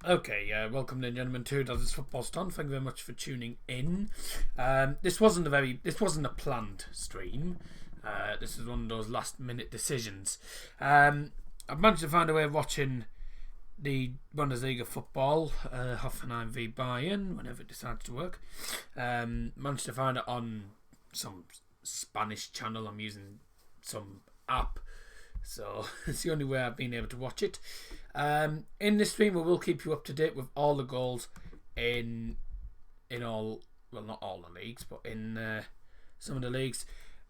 Okay, welcome then, gentlemen, to Does Football Stand. Thank you very much for tuning in. This wasn't a planned stream. This is one of those last minute decisions. I've managed to find a way of watching the Bundesliga football, Hoffenheim V Bayern, whenever it decides to work. Managed to find it on some Spanish channel. I'm using some app, so it's the only way I've been able to watch it. In this stream, we will keep you up to date with all the goals in all, well, not all the leagues, but in some of the leagues.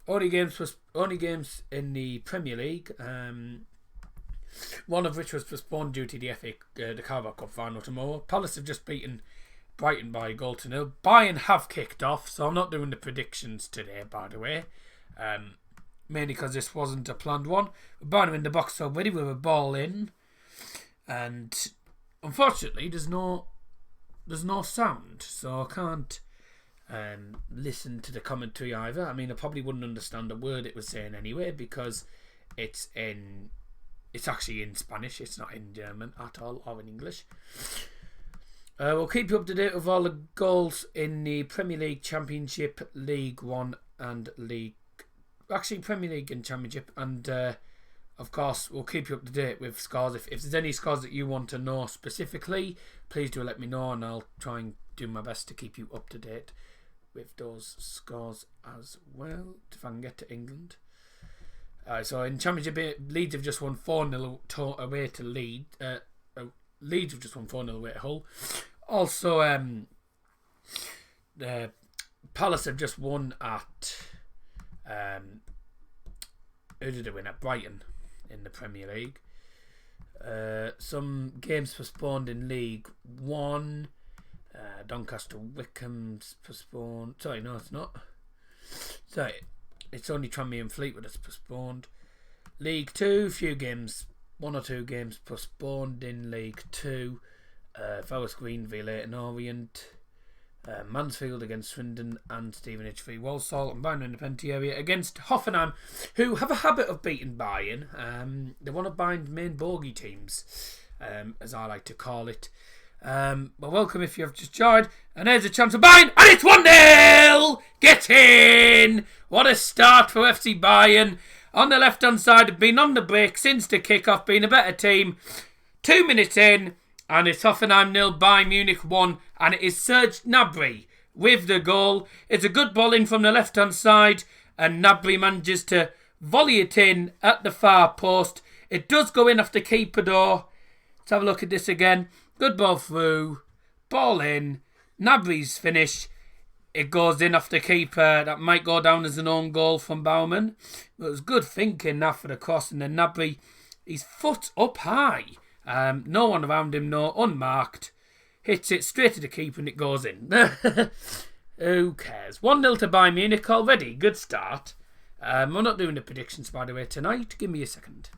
Only games in the Premier League. One of which was postponed due to the Carabao Cup final tomorrow. Palace have just beaten Brighton by a goal to nil. Bayern have kicked off, so I'm not doing the predictions today, by the way. Mainly because this wasn't a planned one. Bayern are in the box already with a ball in. And unfortunately, there's no sound, so I can't listen to the commentary either. I mean, I probably wouldn't understand a word it was saying anyway, because it's actually in Spanish. It's not in German at all, or in English. We'll keep you up to date with all the goals in the Premier League, Championship, League One, and Premier League and Championship, and of course, we'll keep you up to date with scores. If there's any scores that you want to know specifically, please do let me know, and I'll try and do my best to keep you up to date with those scores as well, if I can get to England. So in Championship, Leeds have just won 4-0 away to Leeds. Leeds have just won 4-0 away to Hull. Also, Palace have just won at... who did they win at? Brighton in the Premier League. Some games postponed in League One. Doncaster Wickham's postponed. Sorry, no, it's not. Sorry, it's only Tranmere and Fleetwood that's postponed. League Two, one or two games postponed in League Two. Forest Green v Leyton Orient. Mansfield against Swindon, and Stevenage v Walsall, and Bayern in the penalty area against Hoffenheim, who have a habit of beating Bayern. They're one of Bayern's main bogey teams, as I like to call it. Well, welcome if you have just joined, and there's a chance of Bayern, and it's 1-0! Get in! What a start for FC Bayern. On the left-hand side, have been on the break since the kick-off, been a better team. 2 minutes in, and it's Hoffenheim 0, Bayern Munich 1, and it is Serge Gnabry with the goal. It's a good ball in from the left-hand side, and Gnabry manages to volley it in at the far post. It does go in off the keeper though. Let's have a look at this again. Good ball through, ball in, Gnabry's finish. It goes in off the keeper. That might go down as an own goal from Baumann. But it was good thinking that for the cross, and then Gnabry, his foot up high. No one around him, no, unmarked. Hits it straight to the keeper and it goes in. Who cares? 1-0 to Bayern Munich already. Good start. We're not doing the predictions, by the way, tonight. Give me a second.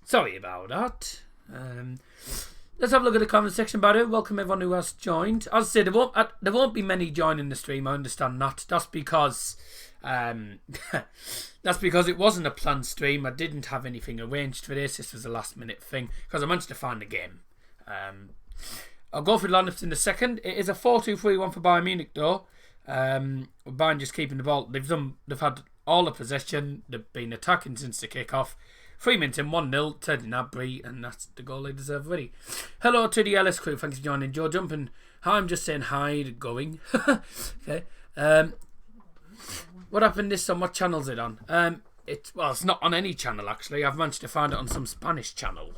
Sorry about that. Let's have a look at the comment section, by the way. Welcome everyone who has joined. As I said, there won't be many joining the stream. I understand that. That's because it wasn't a planned stream. I didn't have anything arranged for this. This was a last minute thing because I managed to find the game. I'll go for the lineups in a second. It is a 4-2-3-1 for Bayern Munich though. Bayern just keeping the ball. They've had all the possession. They've been attacking since the kick-off. 3 minutes in, 1-0, Ted Gnabry, and that's the goal they deserve already. Hello to the LS crew, thanks for joining. Joe Jumping, hi, I'm just saying hi, going. Okay. What happened this time? What channel is it on? It's not on any channel actually. I've managed to find it on some Spanish channel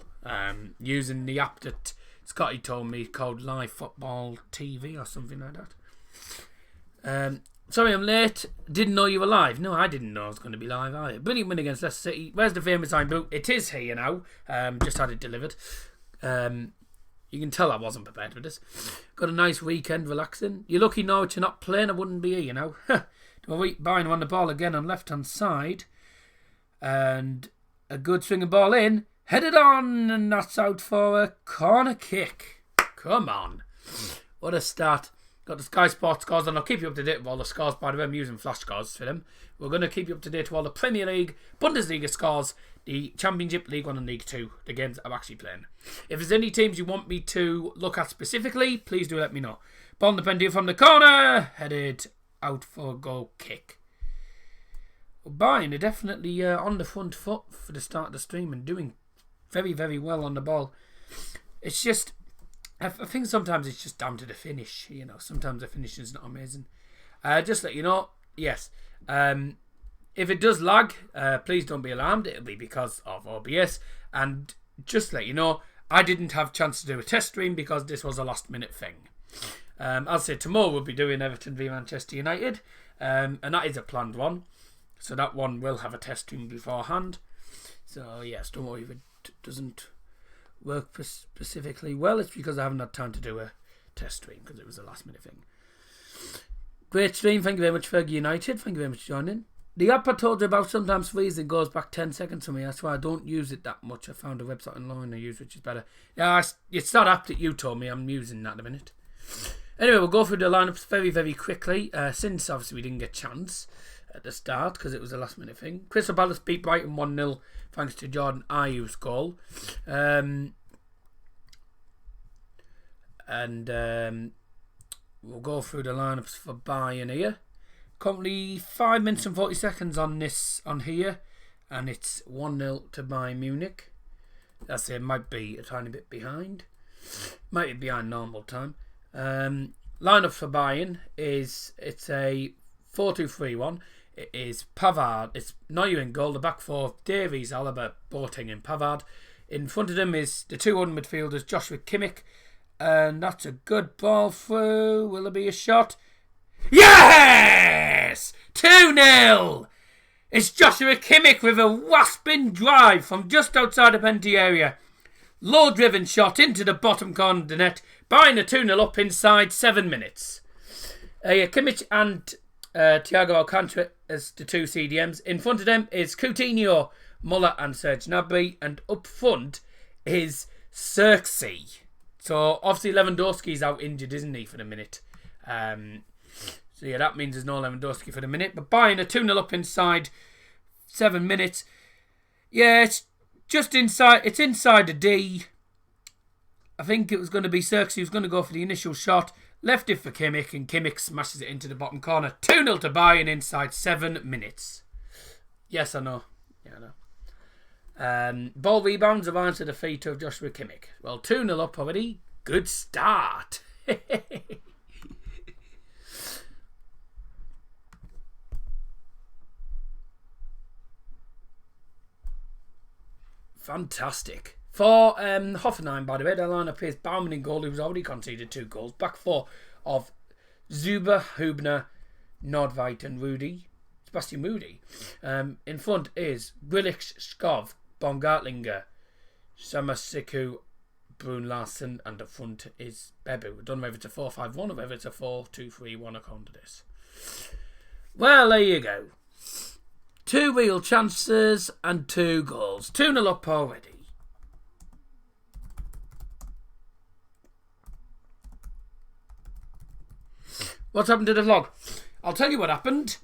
using the app that Scotty told me called Live Football TV or something like that. Sorry I'm late. Didn't know you were live. No, I didn't know I was going to be live either. Brilliant win against Leicester City. Where's the famous sign boot? It is here now. Just had it delivered. You can tell I wasn't prepared for this. Got a nice weekend relaxing. You're lucky now you're not playing. I wouldn't be here, you know. Bayern won the ball again on left-hand side. And a good swinging ball in. Headed on, and that's out for a corner kick. Come on. What a start. Got the Sky Sports scores, and I'll keep you up to date with all the scores. By the way, I'm using flash scores for them. We're going to keep you up to date with all the Premier League, Bundesliga scores, the Championship, League 1 and League 2, the games I'm actually playing. If there's any teams you want me to look at specifically, please do let me know. Ball in the penalty from the corner, headed out for a goal kick. Bayern are definitely on the front foot for the start of the stream and doing very, very well on the ball. It's just, I think sometimes it's just down to the finish. You know, sometimes the finish is not amazing. Just let you know, yes. If it does lag, please don't be alarmed. It'll be because of OBS. And just let you know, I didn't have a chance to do a test stream because this was a last minute thing. I'll say tomorrow we'll be doing Everton v Manchester United. And that is a planned one. So that one will have a test stream beforehand. So yes, don't worry if it doesn't work specifically well. It's because I haven't had time to do a test stream because it was a last minute thing. Great stream. Thank you very much, Fergie United. Thank you very much for joining. The app I told you about sometimes freezing goes back 10 seconds for me. That's why I don't use it that much. I found a website online I use which is better. Yeah, it's that app that you told me. I'm using that in a minute. Anyway, we'll go through the lineups very, very quickly. Since obviously we didn't get a chance at the start because it was a last minute thing. Crystal Palace beat Brighton 1-0 thanks to Jordan Ayew's goal. We'll go through the lineups for Bayern here. Currently 5 minutes and 40 seconds on here, and it's 1-0 to Bayern Munich. That's it. Might be a tiny bit behind. Might be behind normal time. Lineup for Bayern it's a 4-2-3-1. It is Pavard. It's Neuer in goal. The back four: Davies, Alaba, Boateng, and Pavard. In front of them is the two other midfielders, Joshua Kimmich, and that's a good ball through. Will there be a shot? Yes! 2-0! It's Joshua Kimmich with a wasping drive from just outside the penalty area. Low-driven shot into the bottom corner of the net. Bayern a 2-0 up inside 7 minutes. Kimmich and Thiago Alcantara as the two CDMs. In front of them is Coutinho, Muller and Serge Gnabry. And up front is Xerxes. So obviously Lewandowski's out injured, isn't he, for the minute. So yeah, that means there's no Lewandowski for the minute. But Bayern a 2-0 up inside 7 minutes. Yeah, it's just inside. It's inside the D. I think it was going to be Xerxes who was going to go for the initial shot. Left it for Kimmich, and Kimmich smashes it into the bottom corner. 2-0 to Bayern inside 7 minutes. Yes, I know. Yeah, I know. Ball rebounds are to the feet of Joshua Kimmich. Well, 2-0 up already. Good start. Fantastic. For Hoffenheim, by the way, their lineup is Baumann in goal, who's already conceded 2 goals. Back four of Zuber, Hubner, Nordveit and Sebastian Rudy. In front is Willich, Skov, Baumgartlinger, Samasiku, Brun Larsen, and the front is Bebu. I don't know whether it's a 4-5-1 or whether it's a 4-2-3-1 according to this. Well, there you go. 2 real chances and 2 goals. 2-0 up already. What's happened to the vlog? I'll tell you what happened.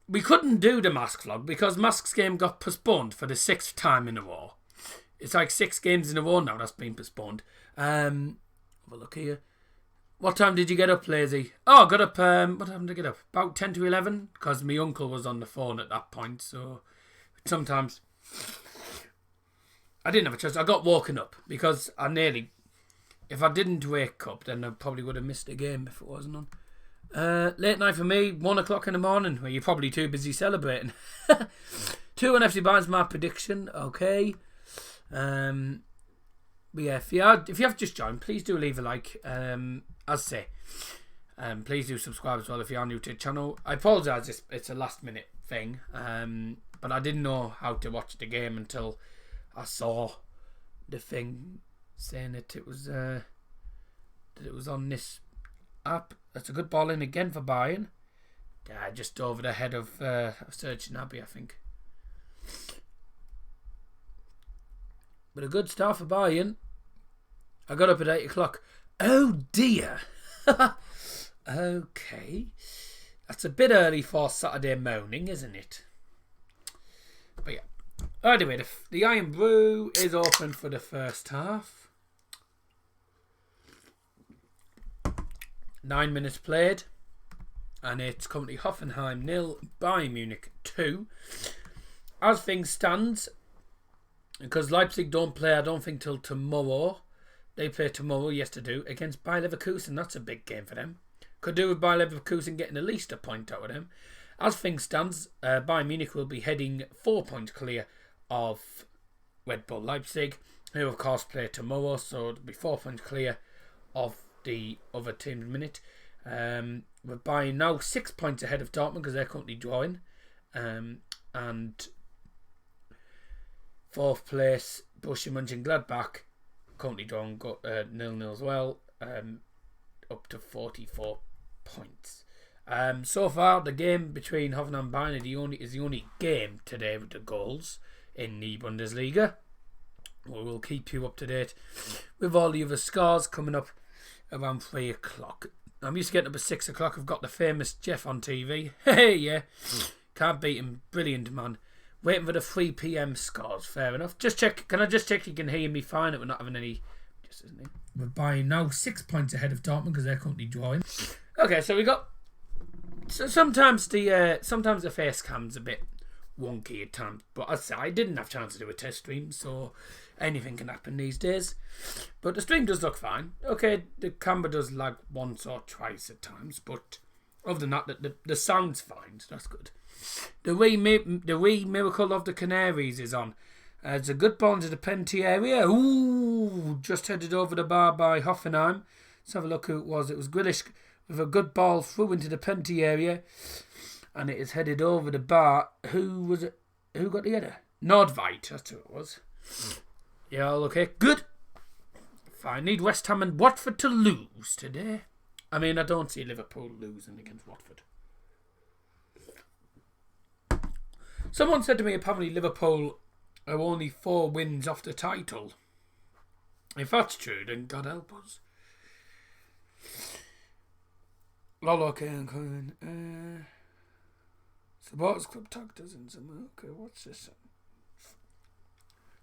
We couldn't do the Mask vlog because Mask's game got postponed for the 6th time in a row. It's like 6 games in a row now that's been postponed. Have a look here. What time did you get up, Lazy? Oh, I got up, what time did I get up? About 10 to 11, because my uncle was on the phone at that point, so sometimes I didn't have a choice. I got woken up, because if I didn't wake up, then I probably would have missed a game if it wasn't on. Late night for me, 1 o'clock in the morning, where you're probably too busy celebrating. 2 on FC Bayern's my prediction, okay. But yeah, if you have just joined, please do leave a like. As I say, please do subscribe as well if you are new to the channel. I apologise, it's a last minute thing, but I didn't know how to watch the game until I saw the thing saying that it was on this up. That's a good ball in again for Bayern. Just over the head of Serge Gnabry, I think. But a good start for Bayern. I got up at 8 o'clock. Oh dear. Okay. That's a bit early for Saturday morning, isn't it? But yeah. Anyway, the Iron Brew is open for the first half. 9 minutes played. And it's currently Hoffenheim 0, Bayern Munich 2. As things stand, because Leipzig don't play, I don't think, till tomorrow. They play tomorrow, yes they do, against Bayer Leverkusen. That's a big game for them. Could do with Bayer Leverkusen getting at least a point out of them. As things stand, Bayern Munich will be heading 4 points clear of Red Bull Leipzig, who of course play tomorrow, so it'll be 4 points clear of the other team in a minute. We're Bayern now 6 points ahead of Dortmund because they're currently drawing. And fourth place, Borussia Mönchengladbach, currently drawing 0-0 as well, up to 44 points. So far, the game between Hoffenheim and Bayern is the only game today with the goals in the Bundesliga. We'll keep you up to date with all the other scores coming up around 3 o'clock. I'm used to getting up at 6 o'clock. I've got the famous Jeff on TV. Hey, yeah. Can't beat him. Brilliant, man. Waiting for the 3 p.m. scores. Fair enough. Just check. Can I just check you can hear me fine? That we're not having any. Just isn't it? We're Bayern now 6 points ahead of Dortmund because they're currently drawing. Okay, so we got. So sometimes the face cam's a bit wonky at times, but as I say, I didn't have a chance to do a test stream, so anything can happen these days. But the stream does look fine. Okay, the camera does lag once or twice at times, but other than that, the sound's fine, so that's good. The wee miracle of the Canaries is on. It's a good ball into the penalty area. Ooh, just headed over the bar by Hoffenheim. Let's have a look who it was. It was Grealish with a good ball through into the penalty area, and it is headed over the bar. Who was it? Who got the header? Nordveit, that's who it was. Yeah, all okay. Good. Fine. Need West Ham and Watford to lose today. I mean, I don't see Liverpool losing against Watford. Someone said to me apparently Liverpool are only 4 wins off the title. If that's true, then God help us. Lolo, okay, I'm coming. Supporters Club tagged us in some. Okay, what's this?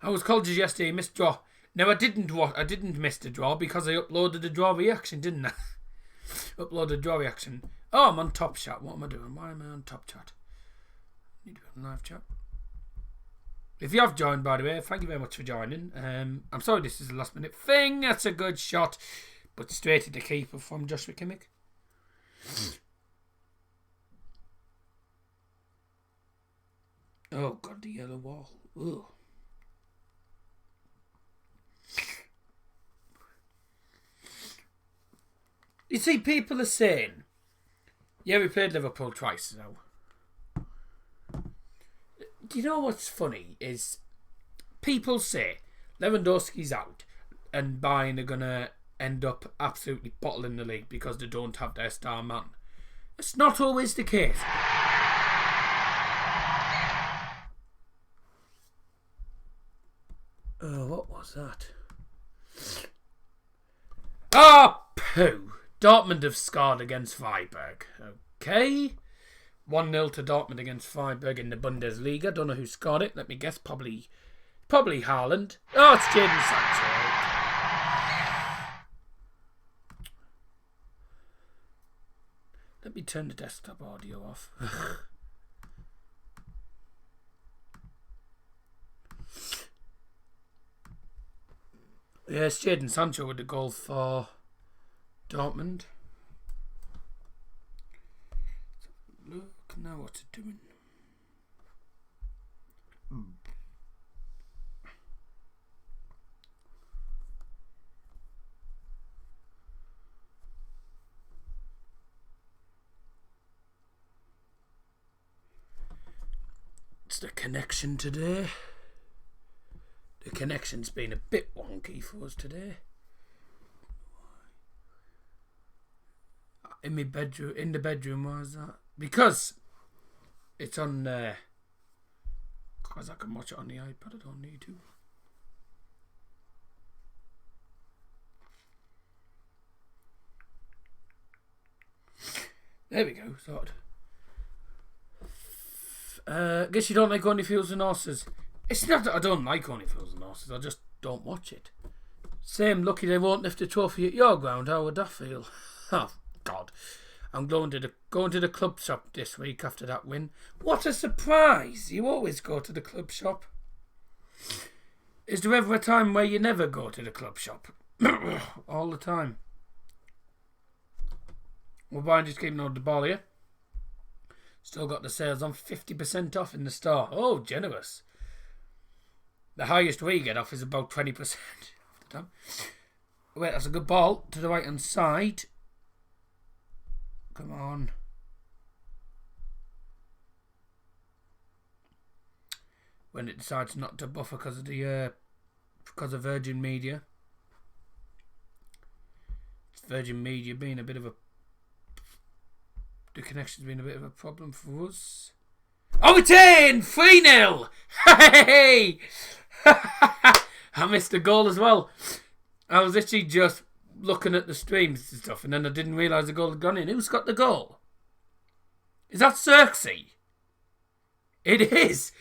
I was called just yesterday, missed draw. No, I didn't miss the draw because I uploaded the draw reaction, didn't I? Uploaded draw reaction. Oh, I'm on Top Chat. What am I doing? Why am I on Top Chat? Need to be on live chat. If you have joined, by the way, thank you very much for joining. I'm sorry this is a last minute thing. That's a good shot, but straight at the keeper from Joshua Kimmich. Oh God, the yellow wall. Ugh. You see, people are saying, yeah, we played Liverpool twice now. Do you know what's funny is people say Lewandowski's out and Bayern are going to end up absolutely bottling the league because they don't have their star man. It's not always the case. Oh, what was that? Ah, poo. Dortmund have scored against Freiburg. Okay. 1-0 to Dortmund against Freiburg in the Bundesliga. Don't know who scored it. Let me guess. Probably Haaland. Oh, it's Jadon Sancho. Let me turn the desktop audio off. Yes, Jadon Sancho with the goal for Dortmund. Look now what's it doing. It's the connection today. The connection's been a bit wonky for us today. in my bedroom. In the bedroom, why is that? Because it's on. Because I can watch it on the iPad. I don't need to. There we go. Sorted. Guess you don't like Only Fools and Horses. It's not that I don't like Only Fools and Horses. I just don't watch it. Same lucky they won't lift a trophy at your ground. How would that feel? Oh God! I'm going to the club shop this week after that win. What a surprise! You always go to the club shop. Is there ever a time where you never go to the club shop? All the time. Well, Bayern just keeping on the ball here. Still got the sales on 50% off in the store. Oh, generous. The highest we get off is about 20% of the time. Wait, that's a good ball to the right hand side. Come on. When it decides not to buffer because of Virgin Media. Virgin Media being a bit of a... The connection's been a bit of a problem for us. Oh, it's in! 3-0! Hey! I missed a goal as well. I was literally just looking at the streams and stuff, and then I didn't realise the goal had gone in. Who's got the goal? Is that Xerxes? It is!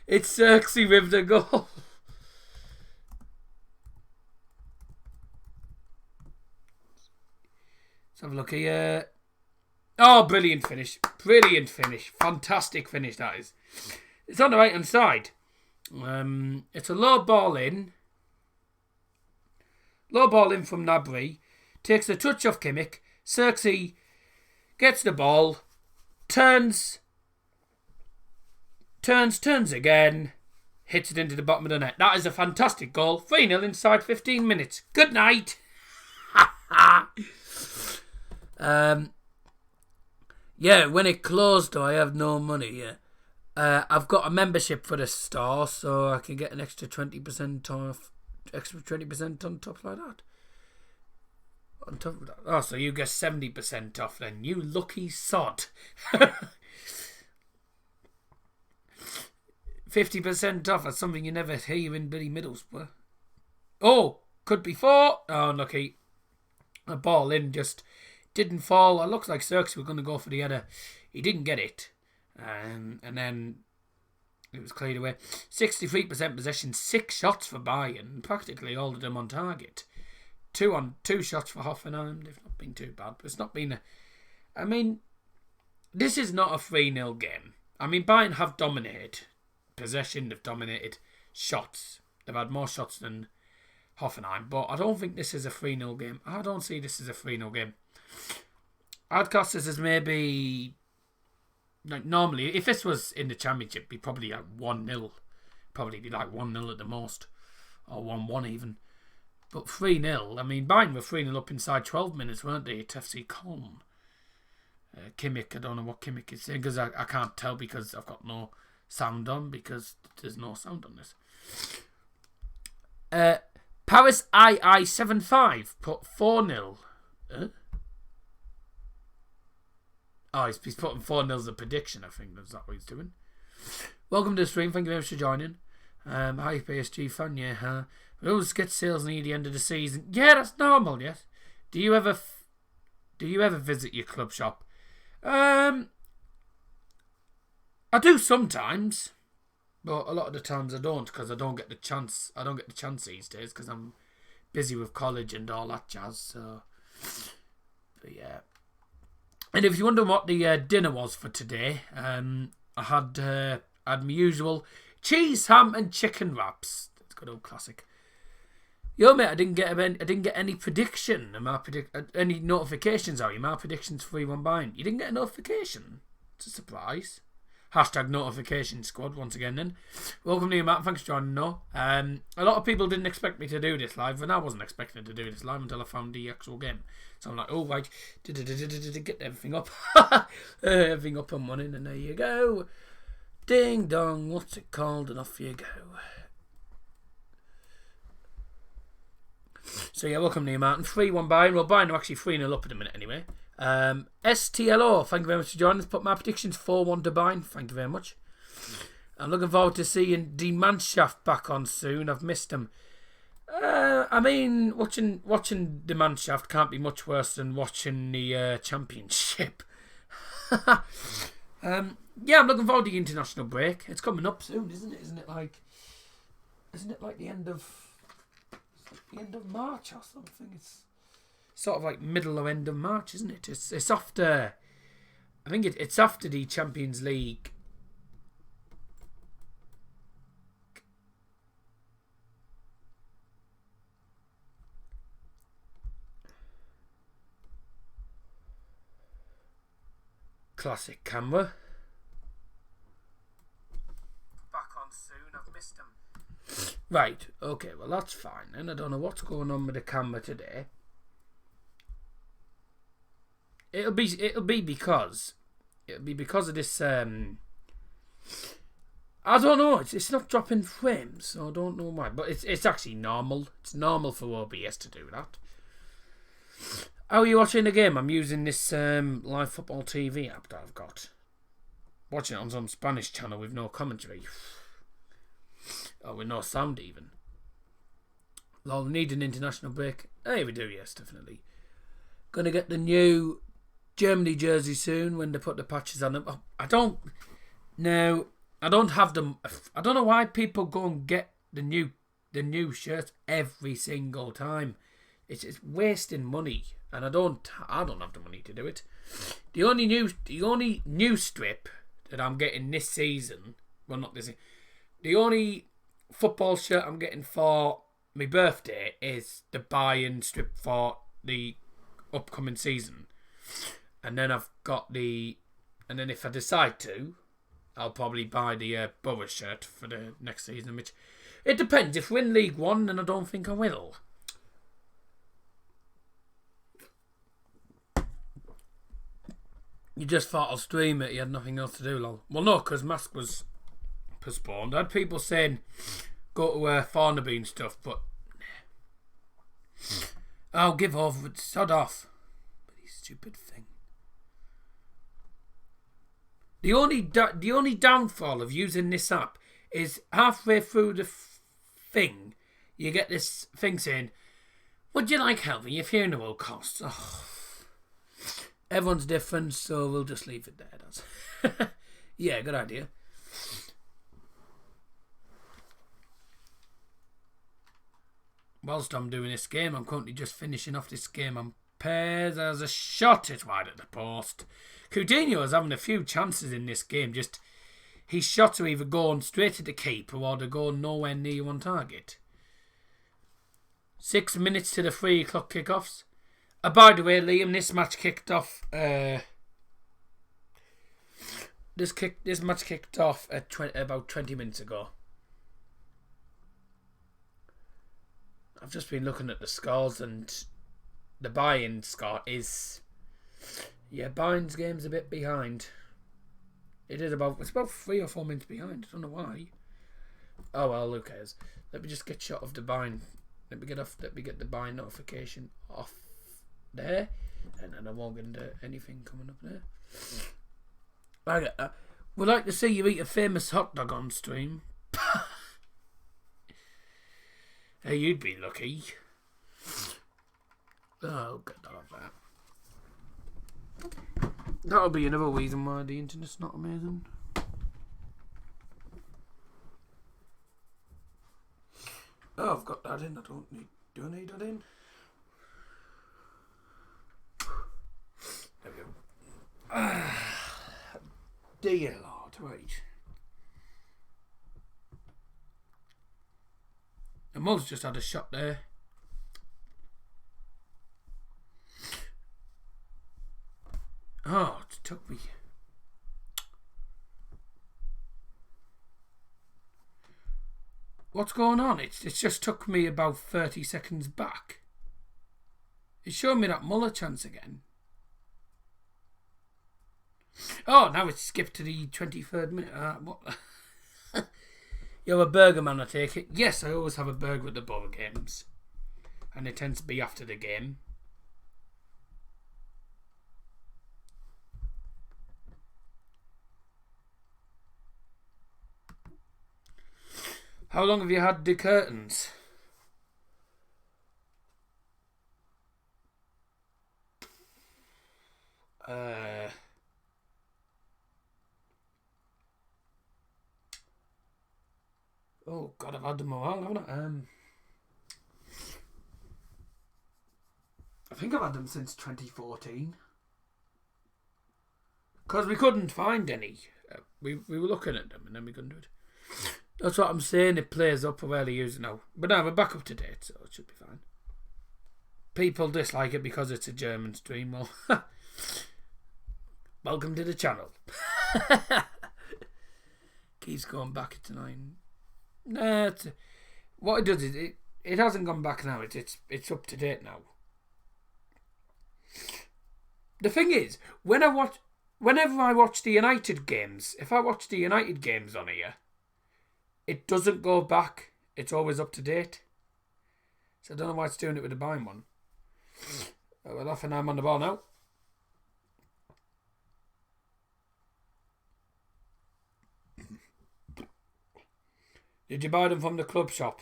It's Xerxes with the goal. Let's have a look here. Oh, brilliant finish. Brilliant finish. Fantastic finish, that is. It's on the right hand side. It's a low ball in. Low ball in from Nabry. Takes a touch off Kimmich. Xerxes gets the ball. Turns again. Hits it into the bottom of the net. That is a fantastic goal. 3-0 inside 15 minutes. Good night. Yeah, when it closed though, I have no money. Yeah. I've got a membership for the store, so I can get an extra 20% off. Extra 20% on top like that. On top of that. Oh, so you get 70% off then. You lucky sod. 50% off. That's something you never hear in Billy Middlesbrough. Oh, could be 4. Oh, unlucky. A ball in just didn't fall. It looks like Xerxes were going to go for the header. He didn't get it. And then it was cleared away. 63% possession, 6 shots for Bayern, practically all of them on target. 2 shots for Hoffenheim. They've not been too bad, but it's not been I mean, this is not a 3-0 game. I mean, Bayern have dominated possession, they've dominated shots. They've had more shots than Hoffenheim, but I don't think this is a 3-0 game. I don't see this as a 3-0 game. I'd class this as maybe... Like normally, if this was in the Championship, it'd be probably like 1-0. Probably be like 1-0 at the most. Or 1-1 even. But 3-0, I mean, Bayern were 3-0 up inside 12 minutes, weren't they, at FC Köln? Kimmich, I don't know what Kimmich is saying, because I can't tell because I've got no sound on, because there's no sound on this. Paris II75 put 4-0. Oh, he's putting 4-0 as a prediction, I think. That's what he's doing. Welcome to the stream. Thank you very much for joining. Hi, PSG fan. Yeah, we always get sales near the end of the season. Yeah, that's normal, yes. Do you ever visit your club shop? I do sometimes. But a lot of the times I don't, because I don't get the chance. I don't get the chance these days because I'm busy with college and all that jazz. So, but yeah. And if you're wondering what the dinner was for today, I had my usual cheese, ham, and chicken wraps. That's a good old classic. Yo, mate, I didn't get any prediction. Any notifications? My predictions 3-1 Bayern. You didn't get a notification. It's a surprise. Hashtag notification squad once again then. Welcome to you, Matt. Thanks for joining. A lot of people didn't expect me to do this live, and I wasn't expecting to do this live until I found the actual game. So I'm like, oh, right, get everything up. Everything up and running, and there you go. Ding dong, what's it called? And off you go. So yeah, welcome Neil Martin. 3-1 Bayern. Well, Bayern are actually 3-0 up at the minute anyway. STLO, thank you very much for joining us. Put my predictions 4-1 to Bayern. Thank you very much. I'm looking forward to seeing Die Mannschaft back on soon. I've missed them. I mean, watching Die Mannschaft can't be much worse than watching the Championship. Yeah, I'm looking forward to the international break. It's coming up soon, isn't it? Isn't it like the end of March or something? It's sort of like middle or end of March, isn't it? It's after. I think it's after the Champions League. Classic camera. Back on soon. I've missed them. Right. Okay. Well, that's fine. And I don't know what's going on with the camera today. It'll be because of this. I don't know. It's not dropping frames, so I don't know why. But it's actually normal. It's normal for OBS to do that. How are you watching the game? I'm using this live football TV app that I've got. Watching it on some Spanish channel with no commentary. Oh, with no sound even. Well, we need an international break. Hey, we do, yes, definitely. Gonna get the new Germany jersey soon when they put the patches on them. Oh, I don't have them. I don't know why people go and get the new shirts every single time. It's wasting money. And I don't have the money to do it. The only new strip that I'm getting this season, well, not this season, the only football shirt I'm getting for my birthday is the Bayern strip for the upcoming season. And then if I decide to, I'll probably buy the Borough shirt for the next season, which it depends. If we win League One, then I don't think I will. You just thought I'll stream it, you had nothing else to do, lol. Well, no, because Mask was postponed. I had people saying go to Farnaby and stuff, but I'll give over, sod off. Bloody stupid thing. The only downfall of using this app is halfway through the thing, you get this thing saying, would you like help with your funeral costs? Oh. Everyone's different, so we'll just leave it there. Yeah, good idea. Whilst I'm doing this game, I'm currently just finishing off this game on pairs. There's a shot, it's wide at the post. Coutinho is having a few chances in this game. Just his shots are either going straight to the keeper or they're going nowhere near on target. 6 minutes to the 3 o'clock kickoffs. By the way, Liam, this match kicked off. This match kicked off at about 20 minutes ago. I've just been looking at the scores, and the Bayern score is, Bayern's game's a bit behind. It's about 3 or 4 minutes behind. I don't know why. Oh well, who cares? Let me just get shot of the Bayern. Let me get the Bayern notification off there, and then I won't get into anything coming up there. I would like to see you eat a famous hot dog on stream. Hey, you'd be lucky. Oh, get that off that. That'll be another reason why the internet's not amazing. Oh, I've got that in. Do I need that in? There we go. Dear Lord, wait. The Mo's just had a shot there. Oh, it took me. What's going on? It just took me about 30 seconds back. It's showing me that Muller chance again. Oh, now it's skipped to the 23rd minute. What? You're a burger man, I take it. Yes, I always have a burger at the Borough games. and it tends to be after the game. How long have you had the curtains? Oh God, I've had them a while, haven't I? I think I've had them since 2014. Because we couldn't find any. We were looking at them and then we couldn't do it. That's what I'm saying, it plays up where they use it now. But now we're back up to date, so it should be fine. People dislike it because it's a German stream. Well, welcome to the channel. Keeps going back to 9. Nah, what it does is it hasn't gone back now. It's up to date now. The thing is, whenever I watch the United games, if I watch the United games on here, it doesn't go back. It's always up to date. So I don't know why it's doing it with the Bayern one. Well, Hoffenheim on the ball now. Did you buy them from the club shop?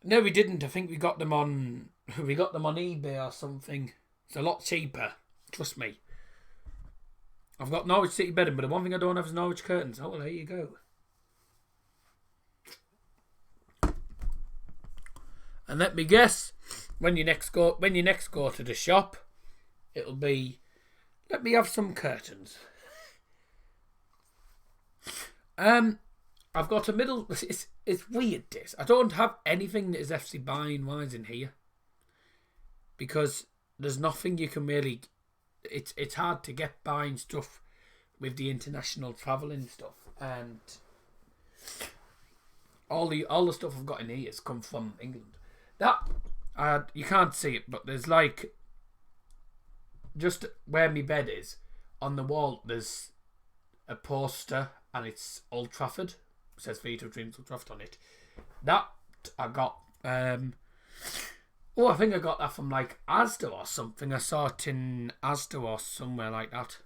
No, we didn't. I think we got them on eBay or something. It's a lot cheaper. Trust me. I've got Norwich City bedding, but the one thing I don't have is Norwich curtains. Oh, well, there you go. And let me guess, when you next go to the shop, it'll be, let me have some curtains. I've got a middle. It's weird. This I don't have anything that is FC Bayern wise in here because there's nothing you can really. It's hard to get buying stuff with the international travelling stuff, and all the stuff I've got in here has come from England. That you can't see it, but there's like just where my bed is on the wall. There's a poster, and it's Old Trafford. It says Vita Dreams Old Trafford on it. That I got. I think I got that from like Asda or something. I saw it in Asda or somewhere like that.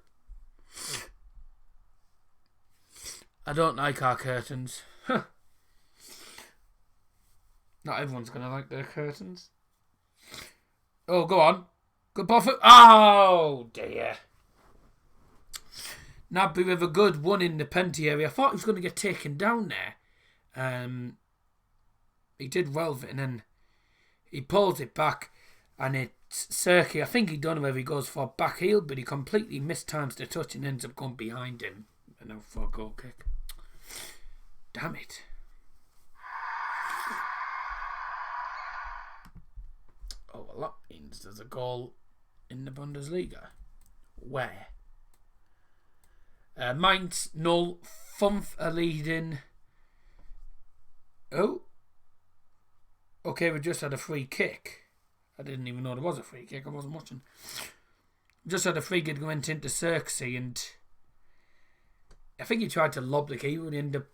I don't like our curtains. Not everyone's going to like their curtains. Oh, go on. Good ball for... Oh, dear. Nabby with a good one in the penalty area. I thought he was going to get taken down there. He did well with it, and then he pulls it back, and it's Serki. I think he don't know whether he goes for back heel, but he completely mistimes the touch and ends up going behind him. And now for a goal kick. Damn it. Oh, well, that means there's a goal in the Bundesliga. Where? Mainz 0, Funf are leading. Oh. Okay, we just had a free kick. I didn't even know there was a free kick. I wasn't watching. Just had a free kick went into Xerxes, and I think he tried to lob the keeper and ended up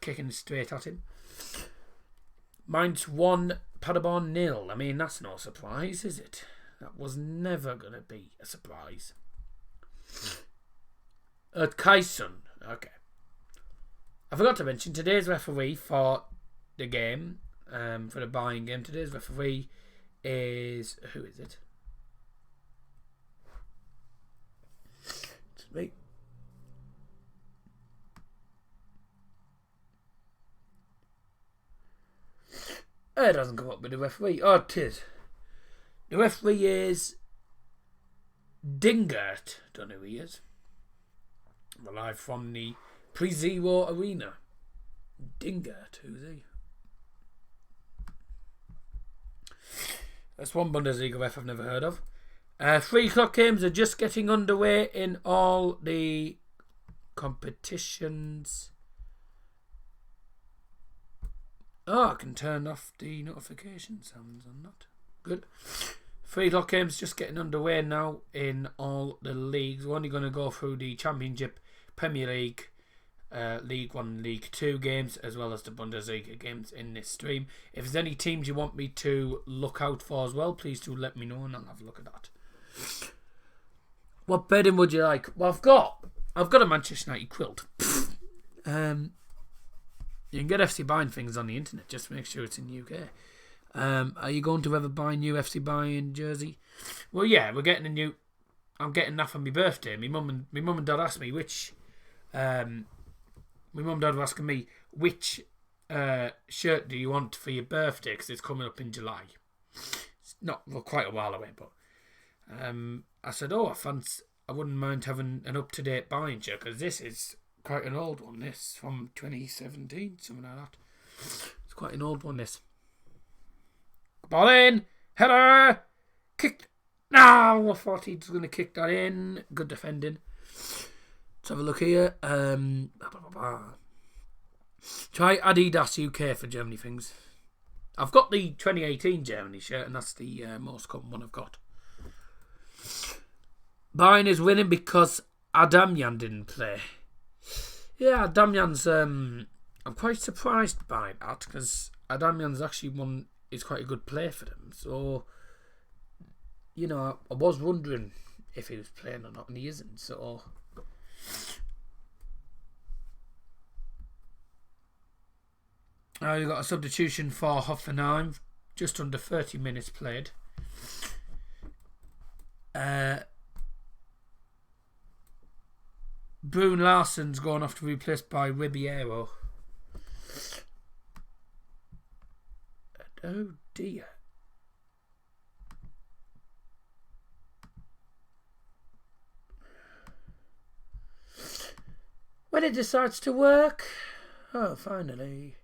kicking straight at him. Mainz 1, Paderborn 0. I mean, that's no surprise, is it? That was never going to be a surprise. At Kaisen. Okay. I forgot to mention today's referee for the game, for the Bayern game. Today's referee is... Who is it? It's me. It doesn't come up with the referee. Oh, it is. The referee is Dingert. Don't know who he is. We're live from the Pre-Zero Arena. Dingert, who's he? That's one Bundesliga ref I've never heard of. 3 o'clock games are just getting underway in all the competitions. Oh, I can turn off the notification sounds on that. Good. 3 o'clock games just getting underway now in all the leagues. We're only going to go through the Championship, Premier League, League 1 and League 2 games, as well as the Bundesliga games in this stream. If there's any teams you want me to look out for as well, please do let me know and I'll have a look at that. What bedding would you like? Well, I've got a Manchester United quilt. You can get FC Bayern things on the internet, just make sure it's in the UK. Are you going to ever buy a new FC Bayern jersey? Well, yeah, I'm getting that for my birthday. My mum and dad asked me which. My mum and dad were asking me which shirt do you want for your birthday, because it's coming up in July. It's not quite a while away, but I said, I wouldn't mind having an up-to-date Bayern shirt, because this is quite an old one. This from 2017, something like that. It's quite an old one. This ball in, header, kicked. No, I thought he was going to kick that in. Good defending. Let's have a look here. Try Adidas UK for Germany things. I've got the 2018 Germany shirt, and that's the most common one I've got. Bayern is winning because Adamyan didn't play. Yeah, Adamyan's. I'm quite surprised by that, because Adamyan's actually is quite a good player for them. So, I was wondering if he was playing or not, and he isn't. So. Now you got a substitution for Hoffenheim, just under 30 minutes played. Brune Larsen's going off to be replaced by Ribeiro. Oh dear. When it decides to work. Oh, finally.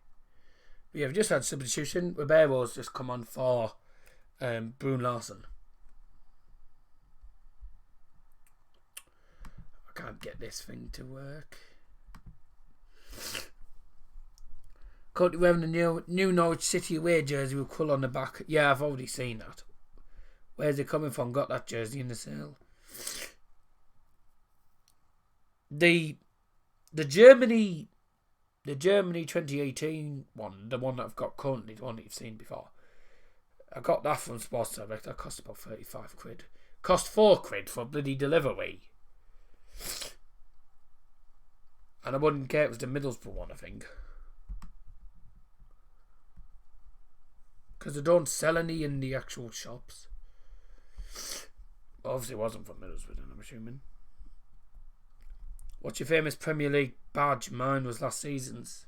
We have just had substitution. Ribeiro's just come on for Brune Larsen. I can't get this thing to work. Currently wearing the new Norwich City away jersey with Krull on the back. Yeah, I've already seen that. Where's it coming from? Got that jersey in the sale. The Germany 2018 one, the one that I've got currently, the one that you've seen before. I got that from Sports Direct. That cost about 35 quid. Cost 4 quid for bloody delivery. And I wouldn't care, it was the Middlesbrough one, I think. Because they don't sell any in the actual shops. Obviously it wasn't from Middlesbrough then, I'm assuming. What's your famous Premier League badge? Mine was last season's.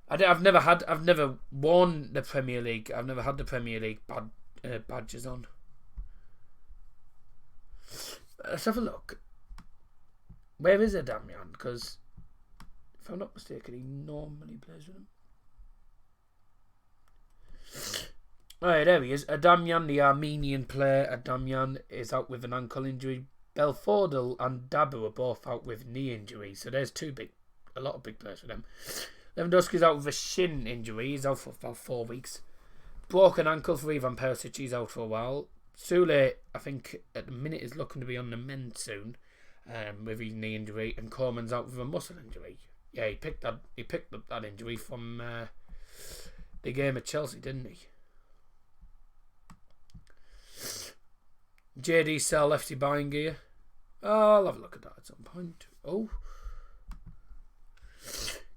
I've never worn the Premier League. I've never had the Premier League badges on. Let's have a look. Where is Adamyan? Because if I'm not mistaken, he normally plays with him. Alright, there he is. Adamyan, the Armenian player. Adamyan is out with an ankle injury. Belfodil and Dabu are both out with knee injuries. So there's a lot of big players for them. Lewandowski's out with a shin injury. He's out for about 4 weeks. Broken ankle for Ivan Perisic. He's out for a while. Sule, I think, at the minute is looking to be on the mend soon with his knee injury. And Coleman's out with a muscle injury. Yeah, he picked up that injury from the game at Chelsea, didn't he? JD sell FC Bayern gear. Oh, I'll have a look at that at some point. Oh.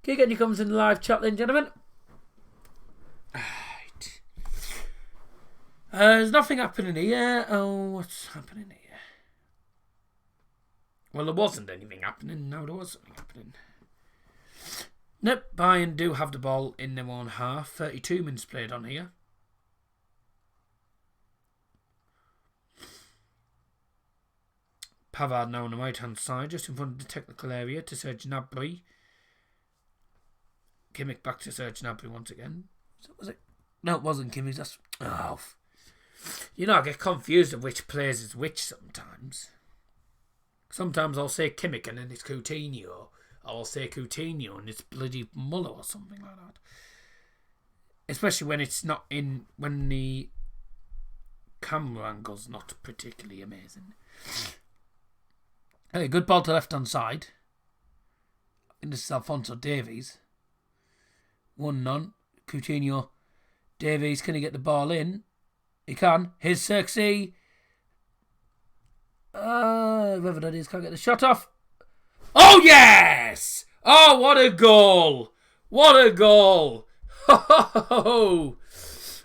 Can you get any comments in the live chat then, gentlemen? Right. There's nothing happening here. Oh, what's happening here? Well, there wasn't anything happening. Now there was something happening. Nope, Bayern do have the ball in their own half. 32 minutes played on here. Pavard now on the right hand side, just in front of the technical area to Serge Gnabry. Kimmich back to Serge Gnabry once again. So was it? No, it wasn't Kimmich. That's I get confused of which players is which sometimes. Sometimes I'll say Kimmich and then it's Coutinho, or I'll say Coutinho and it's bloody Muller or something like that. Especially when it's not when the camera angle's not particularly amazing. Hey, good ball to left hand side. And this is Alphonso Davies. 1-0. Coutinho. Davies, can he get the ball in? He can. Here's Xerxes. Whoever that is can't get the shot off. Oh, yes! Oh, what a goal! What a goal! Ho!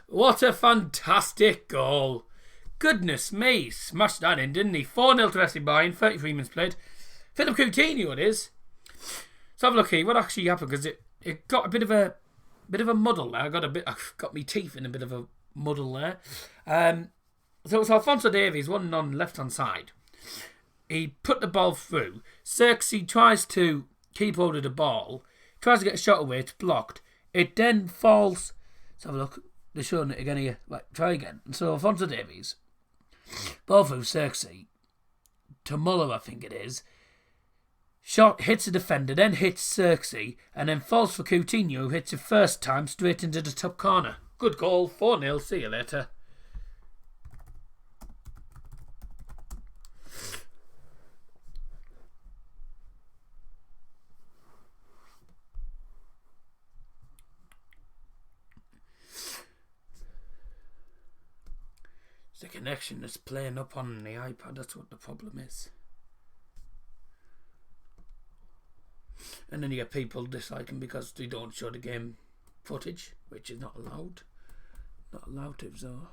What a fantastic goal. Goodness me. Smashed that in, didn't he? 4-0 to FC Bayern. 33 minutes played. Philip Coutinho it is. So have a look here. What actually happened? Because it got a bit of a muddle there. I got me teeth in a bit of a muddle there. So it's Alphonso Davies, 1 on left hand side. He put the ball through. Xerxes tries to keep hold of the ball. Tries to get a shot away. It's blocked. It then falls. Let's have a look. They're showing it again here. Right, try again. And so Alphonso Davies. Ball through Xerxes. To Muller, I think it is. Shot hits a defender, then hits Xerxes, and then falls for Coutinho, who hits it first time straight into the top corner. Good goal. 4-0. See you later. The connection is playing up on the iPad. That's what the problem is. And then you get people disliking because they don't show the game footage, which is not allowed. Not allowed to, so.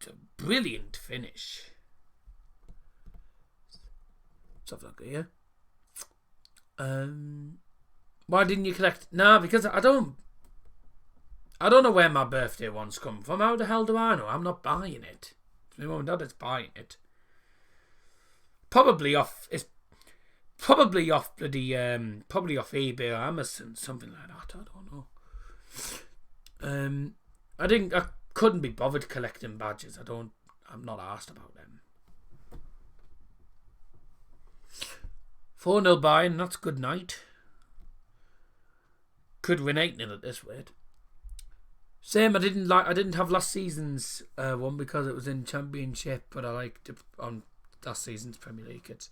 It's a brilliant finish. Let's have a look here. Why didn't you collect? Nah, because I don't know where my birthday ones come from. How the hell do I know? I'm not buying it. It's my mum and dad that's buying it. Probably off bloody probably off eBay or Amazon, something like that. I don't know. I couldn't be bothered collecting badges. I'm not asked about them. 4-0 Bayern, that's good night. Could win 8-0 at this rate. Same, I didn't have last season's one because it was in Championship, but I liked it on last season's Premier League kits.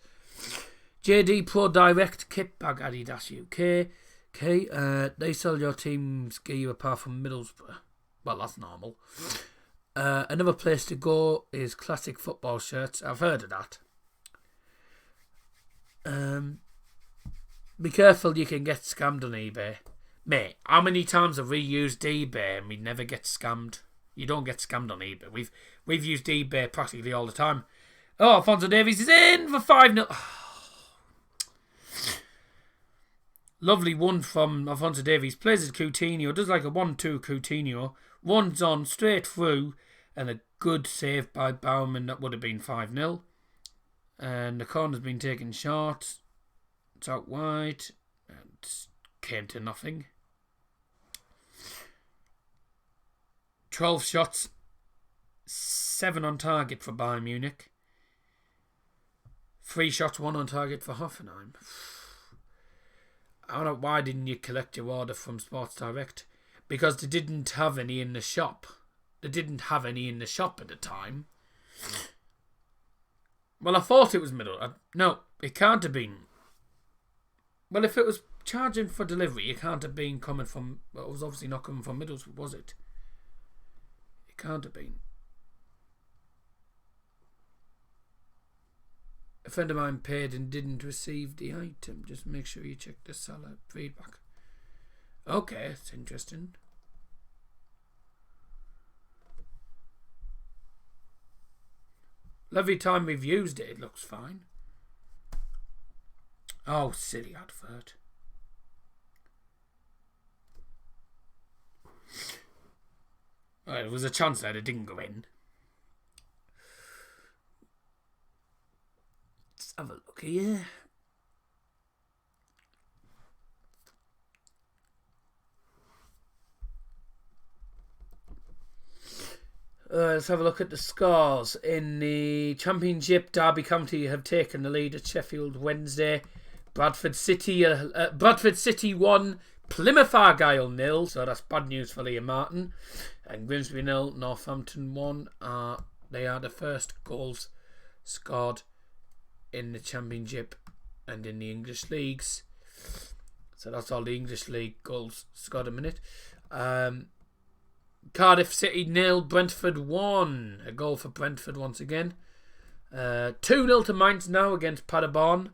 JD Pro Direct Kit Bag Adidas UK. Okay, they sell your team's gear apart from Middlesbrough. Well, that's normal. Another place to go is classic football shirts. I've heard of that. Be careful, you can get scammed on eBay. Mate, how many times have we used eBay and we never get scammed? You don't get scammed on eBay. We've used eBay practically all the time. Oh, Alphonso Davies is in for 5-0. Lovely one from Alphonso Davies. Plays as Coutinho. Does like a 1-2 Coutinho. Runs on straight through. And a good save by Baumann. That would have been 5-0. And the corner's been taken short. It's out wide. And came to nothing. 12 shots. 7 on target for Bayern Munich. 3 shots, 1 on target for Hoffenheim. I don't know, why didn't you collect your order from Sports Direct? Because they didn't have any in the shop. They didn't have any in the shop at the time. Well, I thought it was no, it can't have been. Well, if it was charging for delivery, it can't have been coming from. Well, it was obviously not coming from Middlesbrough, was it? It can't have been. A friend of mine paid and didn't receive the item. Just make sure you check the seller feedback. Okay, it's interesting. Every time we've used it, it looks fine. Oh, silly advert. Well, there was a chance that it didn't go in. Let's have a look here. Let's have a look at the scores. In the Championship, Derby County have taken the lead at Sheffield Wednesday. Bradford City 1, Plymouth Argyle 0, so that's bad news for Liam Martin. And Grimsby 0, Northampton 1. they are the first goals scored in the Championship and in the English leagues. So that's all the English league goals scored a minute. Cardiff City 0, Brentford 1. A goal for Brentford once again. 2-0 to Mainz now against Paderborn.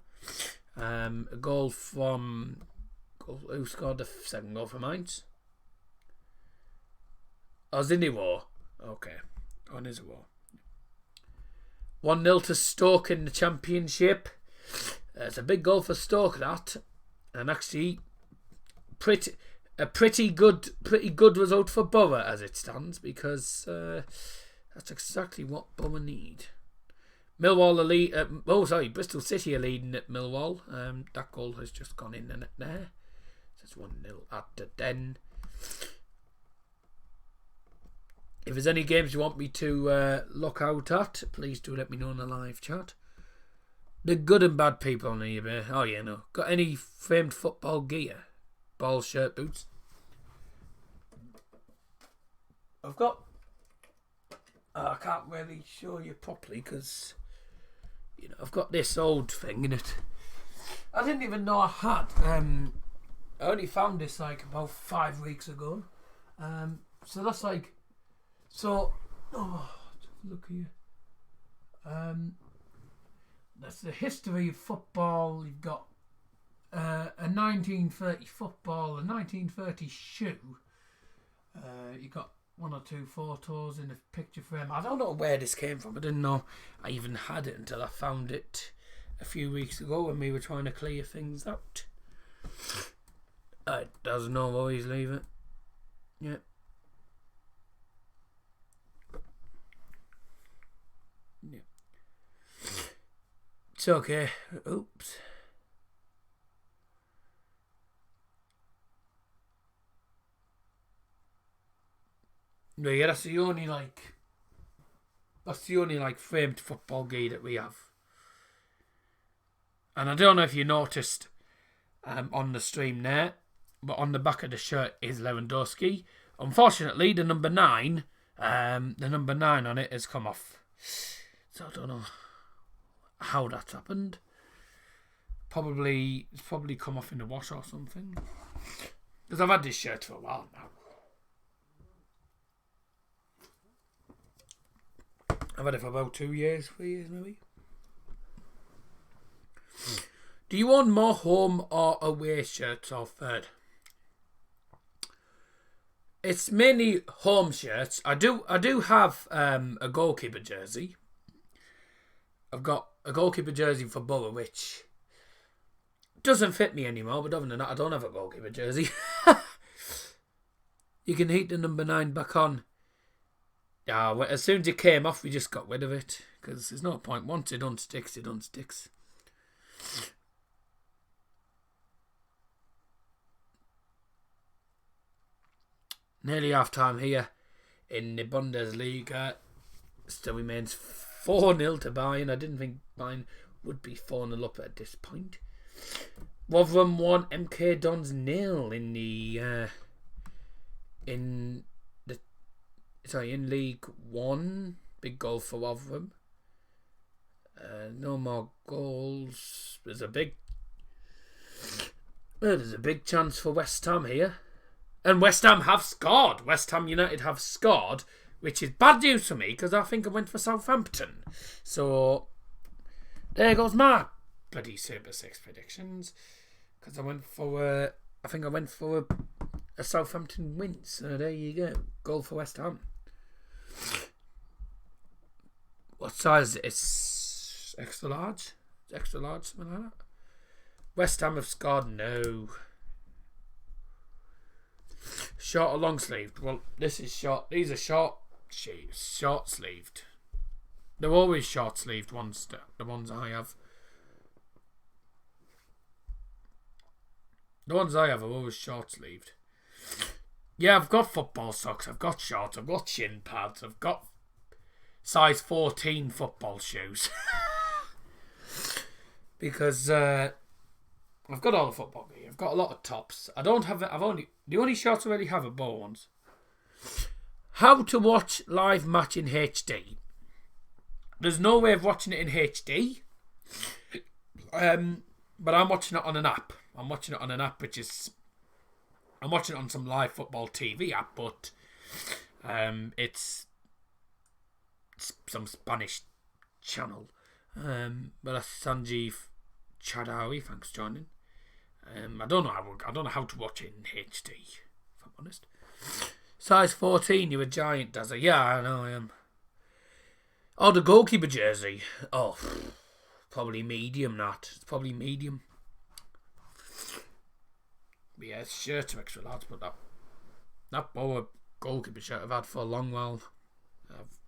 A goal from... Who scored the second goal for Mainz? Oh, Zinniwo. Okay. On his war. 1-0 to Stoke in the Championship. It's a big goal for Stoke, that. And actually, pretty good result for Borough as it stands, because that's exactly what Borough need. Millwall are Bristol City are leading at Millwall. That goal has just gone in the net there. So it's 1-0 at the Den. If there's any games you want me to look out at, please do let me know in the live chat. The good and bad people on eBay. Oh yeah, no. Got any framed football gear? Ball, shirt, boots? I've got... I can't really show you properly because, you know, I've got this old thing in it. I didn't even know I had. I only found this like about 5 weeks ago. So that's like... So... Oh, look here. That's the history of football. You've got a 1930 football, a 1930 shoe. You got 1 or 2 photos in a picture frame. I don't know where this came from. I didn't know I even had it until I found it a few weeks ago when we were trying to clear things out. It does no worries, leave it. Yeah. Yeah. It's okay. Oops. No, yeah, that's the only framed football gear that we have. And I don't know if you noticed on the stream there, but on the back of the shirt is Lewandowski. Unfortunately, the number 9 on it has come off. So I don't know how that's happened. It's probably come off in the wash or something. Because I've had this shirt for a while now. I've had it for about 2 years, 3 years maybe. Do you own more home or away shirts or third? It's mainly home shirts. I do have a goalkeeper jersey. I've got a goalkeeper jersey for Borough, which doesn't fit me anymore, but other than that, I don't have a goalkeeper jersey. You can heat the number 9 back on. Yeah, as soon as it came off, we just got rid of it, because there's no point. Once it unsticks, it unsticks. Nearly half time here in the Bundesliga. Still remains 4-0 to Bayern. I didn't think Bayern would be 4-0 up at this point. Rotherham 1, MK Dons 0 in League 1. Big goal for Rotherham. No more goals. There's a big chance for West Ham here. And West Ham have scored. West Ham United have scored, which is bad news for me because I think I went for Southampton. So there goes my bloody Super 6 predictions. Because I went for a Southampton win. So there you go. Goal for West Ham. What size is it? It's extra large? Extra large, something like that. West Ham have scored. No. Short or long sleeved? Well, this is short. These are short sleeved. They're always short sleeved ones. The ones I have. The ones I have are always short sleeved. Yeah, I've got football socks. I've got shorts. I've got shin pads. I've got size 14 football shoes. Because I've got all the football gear. I've got a lot of tops. I don't have it. The only shorts I really have are ball ones. How to watch live match in HD? There's no way of watching it in HD. But I'm watching it on an app. I'm watching it on some live football TV app, but it's some Spanish channel. But that's Sanjeev Chadawi. Thanks for joining. I don't know how to watch it in HD, if I'm honest. Size 14, you're a giant, Dazza. Yeah, I know I am. Oh, the goalkeeper jersey. Oh, probably medium, that. It's probably medium. But yeah, it's shirts are extra large, but that Boa goalkeeper shirt I've had for a long while.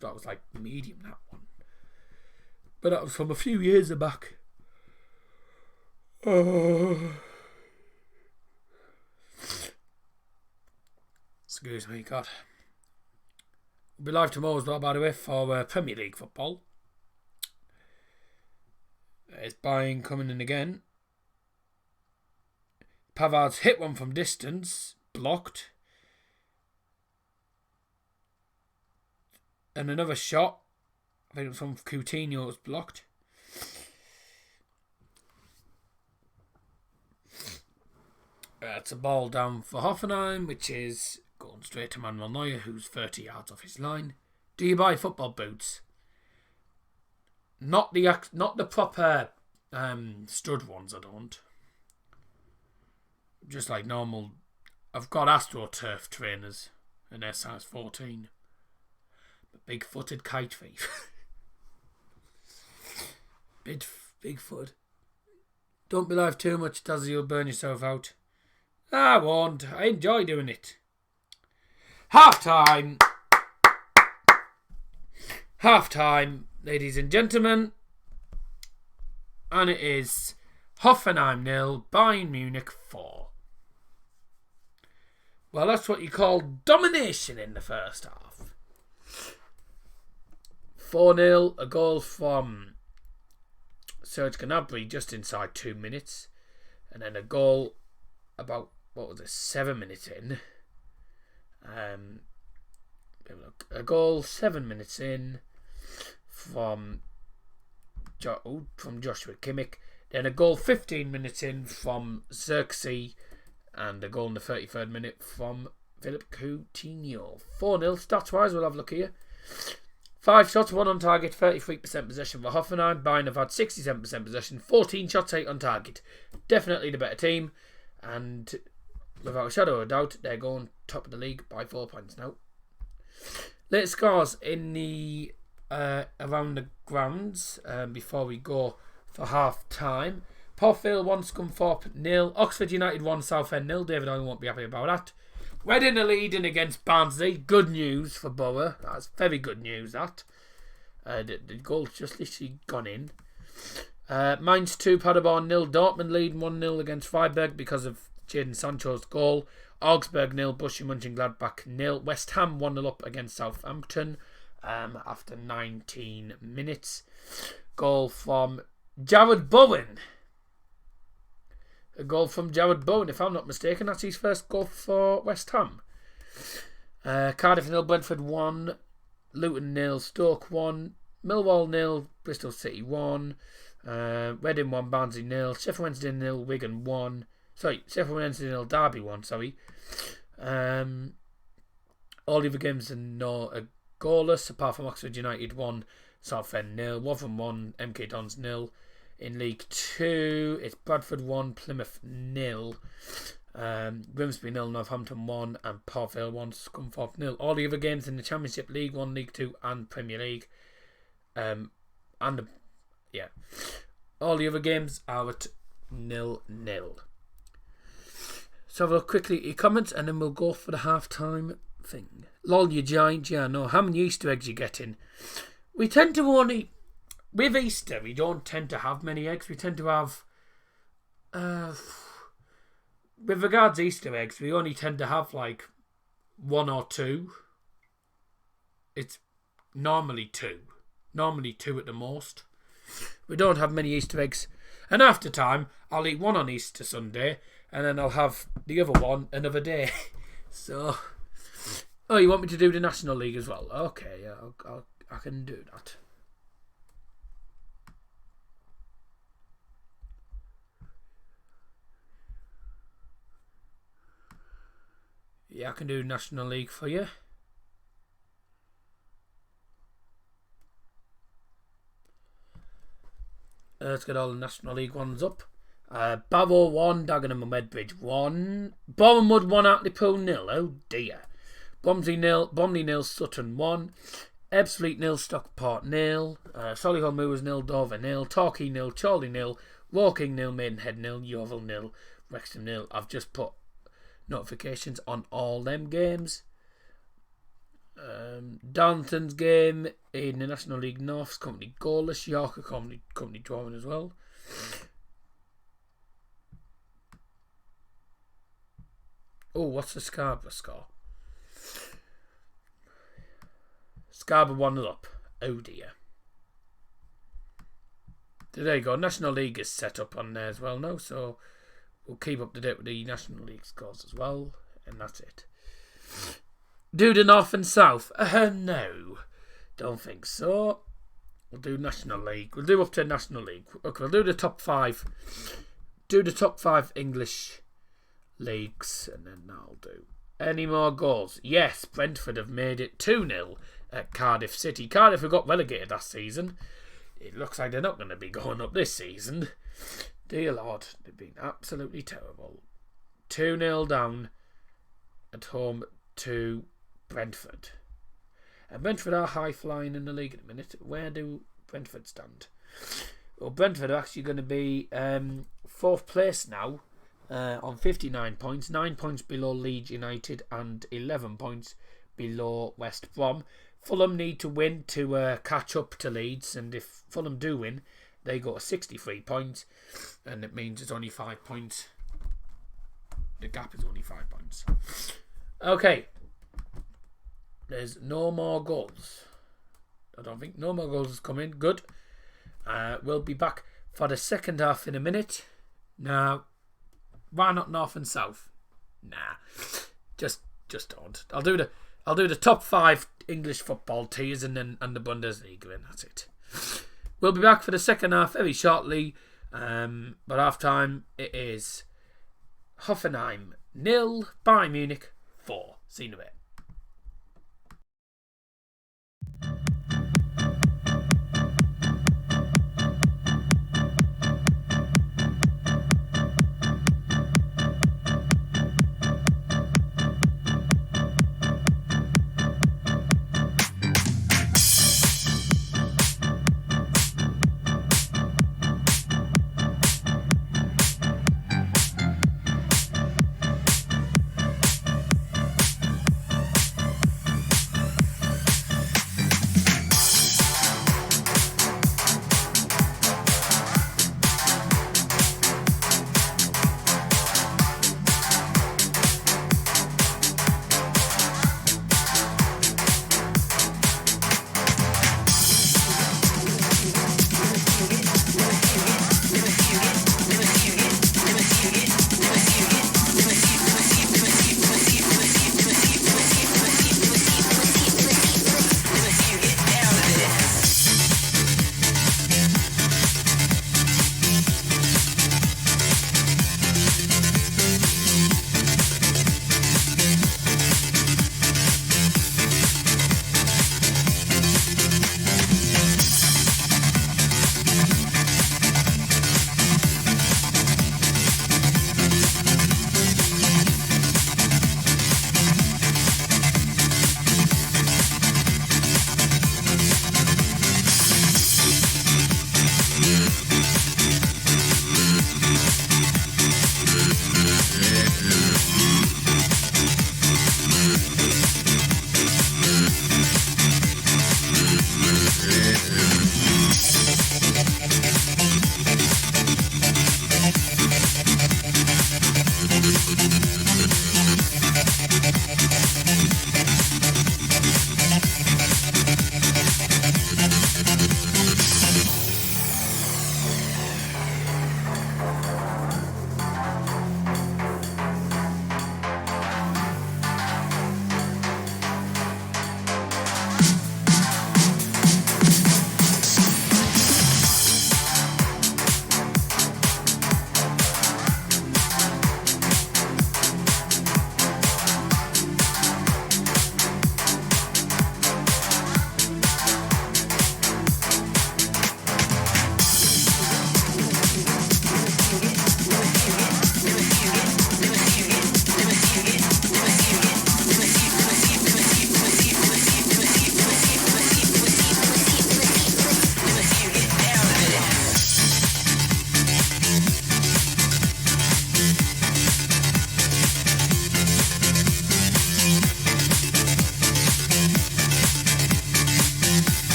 That was like medium, that one. But that was from a few years back. Excuse me, God. We'll be live tomorrow as well, by the way, for Premier League football. There's Bayern coming in again. Pavard's hit one from distance, blocked. And another shot, I think it was from Coutinho, was blocked. It's a ball down for Hoffenheim, which is going straight to Manuel Neuer, who's 30 yards off his line. Do you buy football boots? Not the proper stud ones, I don't. Just like normal. I've got AstroTurf trainers, and they're size 14. But big-footed kite thief. Big foot. Don't be live too much, Dazzy, you'll burn yourself out. I won't. I enjoy doing it. Half time, ladies and gentlemen. And it is Hoffenheim 0, Bayern Munich 4. Well, that's what you call domination in the first half. 4-0, a goal from Serge Gnabry just inside 2 minutes. And then a goal about, 7 minutes in. A goal 7 minutes in from Joshua Kimmich. Then a goal 15 minutes in from Xerxes. And a goal in the 33rd minute from Philip Coutinho. 4-0 stats-wise, we'll have a look here. 5 shots, 1 on target, 33% possession for Hoffenheim. Bayern have had 67% possession, 14 shots, 8 on target. Definitely the better team. And without a shadow of a doubt, they're going top of the league by 4 points now. Latest scores in the around the grounds before we go for half time. Portvale 1, Scunthorpe 0. Oxford United 1, Southend 0. David Owen won't be happy about that. Reading are leading against Barnsley. Good news for Borough. That's very good news, that. The goal's just literally gone in. Mainz 2, Paderborn 0. Dortmund leading 1-0 against Freiburg because of Jadon Sancho's goal. Augsburg 0, Borussia Mönchengladbach 0. West Ham 1-0 up against Southampton after 19 minutes. Goal from Jared Bowen. A goal from Jared Bowen, if I'm not mistaken. That's his first goal for West Ham. Cardiff 0, Brentford 1. Luton 0, Stoke 1. Millwall 0, Bristol City 1. Reading 1, Barnsley 0. Sheffield Wednesday 0, Wigan 1. Sheffield Wednesday 0, Derby 1, all the other games are goalless, apart from Oxford United 1, Southend 0, Rotherham 1, MK Dons 0. In League 2, it's Bradford 1, Plymouth 0, Grimsby 0, Northampton 1, and Portvale 1, Scunthorpe 0. All the other games in the Championship, League 1, League 2, and Premier League. All the other games are at 0-0. So have a look quickly at your comments, and then we'll go for the half-time thing. Lol, you giant, yeah, no. How many Easter eggs you getting? We tend to only... With Easter, we don't tend to have many eggs. We tend to have... with regards to Easter eggs, we only tend to have, 1 or 2. It's normally 2. Normally 2 at the most. We don't have many Easter eggs. And after time, I'll eat 1 on Easter Sunday, and then I'll have the other one another day. So... Oh, you want me to do the National League as well? Okay, yeah, I can do that. Yeah, I can do National League for you. Let's get all the National League ones up. Barrow 1, Dagenham and Medbridge 1. Bournemouth 1, Hartlepool 0. Oh dear. Bromley 0, Sutton 1. Ebbsfleet 0, Stockport 0. Solihull Moors 0, Dover 0. Torquay 0, Chorley 0. Woking 0, Maidenhead 0. Yeovil 0, Wrexham 0. I've just put notifications on all them games. Darlington's game in the National League North's company goalless. York are company drawing as well. Oh, what's the Scarborough score? Scarborough 1-0 up. Oh dear. There you go. National League is set up on there as well now, so we'll keep up to date with the National League scores as well, and that's it. Do the North and South? No, don't think so. We'll do National League. We'll do up to National League. Okay, we'll do the top 5. Do the top 5 English leagues, and then I'll do any more goals. Yes, Brentford have made it 2-0 at Cardiff City. Cardiff have got relegated last season. It looks like they're not going to be going up this season. Dear Lord, they've been absolutely terrible. 2-0 down at home to Brentford. And Brentford are high flying in the league at the minute. Where do Brentford stand? Well, Brentford are actually going to be 4th place now on 59 points. 9 points below Leeds United and 11 points below West Brom. Fulham need to win to catch up to Leeds, and if Fulham do win, they go to 63 points, and it means it's only 5 points. The gap is only 5 points. Okay. There's no more goals. I don't think no more goals has come in. Good. We'll be back for the second half in a minute. Now, why not North and South? Nah, just don't. I'll do the top 5 English football tiers and the Bundesliga, and that's it. We'll be back for the second half very shortly. But half time it is Hoffenheim 0, Bayern Munich 4. See you in a bit.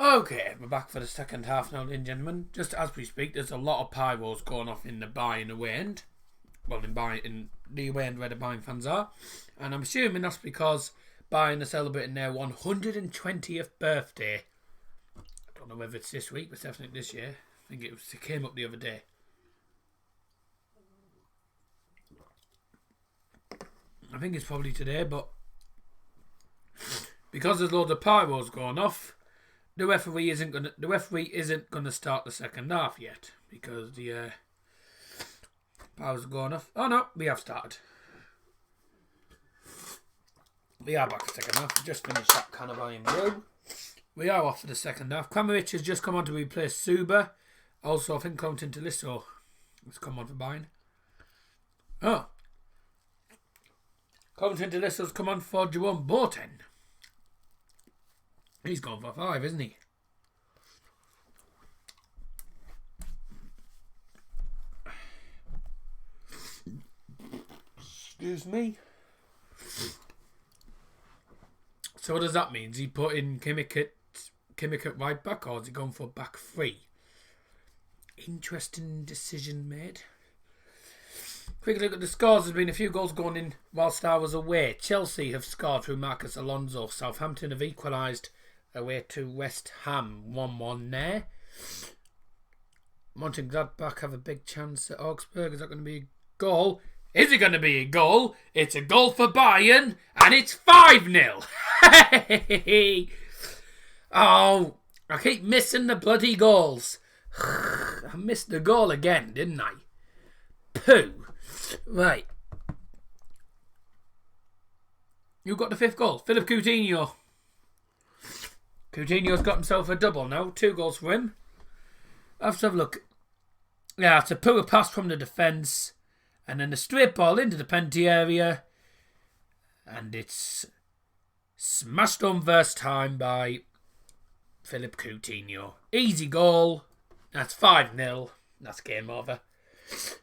Okay, we're back for the second half now, ladies and gentlemen. Just as we speak, there's a lot of pyros going off in the Bayern away end. Well, in the away end where the Bayern fans are. And I'm assuming that's because Bayern are celebrating their 120th birthday. I don't know whether it's this week, but it's definitely this year. I think it came up the other day. I think it's probably today, but because there's loads of pyros going off, the referee isn't gonna start the second half yet because the pyros are going off. Oh no, we have started. We are back for the second half. We just finished that can of Iron Blue. We are off for the second half. Kramaric has just come on to replace Suba. Also, I think Covington Tolisso has come on for Bayern. Oh. Covington Tolisso's come on for Jerome Boateng. He's gone for 5, isn't he? Excuse me. So what does that mean? Is he put in Kimmich at right back, or is he gone for back 3? Interesting decision made. Quick look at the scores. There's been a few goals going in whilst I was away. Chelsea have scored through Marcus Alonso. Southampton have equalised away to West Ham. 1-1 there. Mönchengladbach have a big chance at Augsburg. Is that going to be a goal? Is it going to be a goal? It's a goal for Bayern, and it's 5-0. Oh, I keep missing the bloody goals. I missed the goal again, didn't I? Pooh. Right. You got the 5th goal. Philip Coutinho. Coutinho's got himself a double now. 2 goals for him. Let's have a look. Yeah, it's a poor pass from the defence. And then a straight ball into the penalty area. And it's smashed on first time by Philip Coutinho. Easy goal. That's 5-0. That's game over.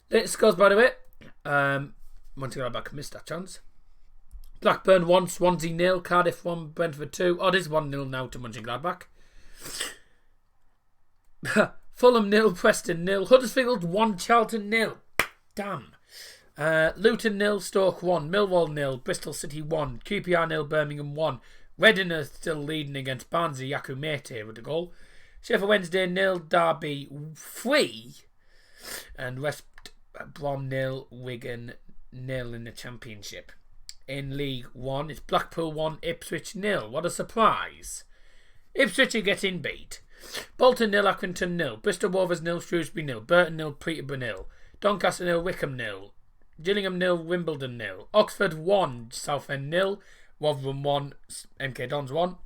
Latest scores, by the way. Mönchengladbach missed that chance. Blackburn 1, Swansea 0, Cardiff 1, Brentford 2. Oh, it is 1-0 now to Mönchengladbach. Fulham 0, Preston 0, Huddersfield 1, Charlton 0. Damn. Luton 0, Stoke 1, Millwall 0, Bristol City 1, QPR 0, Birmingham 1. Reading are still leading against Barnsley, Yakumete with the goal. Sheffield Wednesday 0, Derby 3. And West Brom 0, Wigan 0 in the Championship. In League 1, it's Blackpool 1, Ipswich 0. What a surprise. Ipswich are getting beat. Bolton 0, Accrington 0. Bristol Rovers 0, Shrewsbury 0. Burton 0, Peterborough 0. Doncaster 0, Wickham 0. Gillingham 0, Wimbledon 0. Oxford 1, Southend 0. Rotherham 1, MK Dons 1.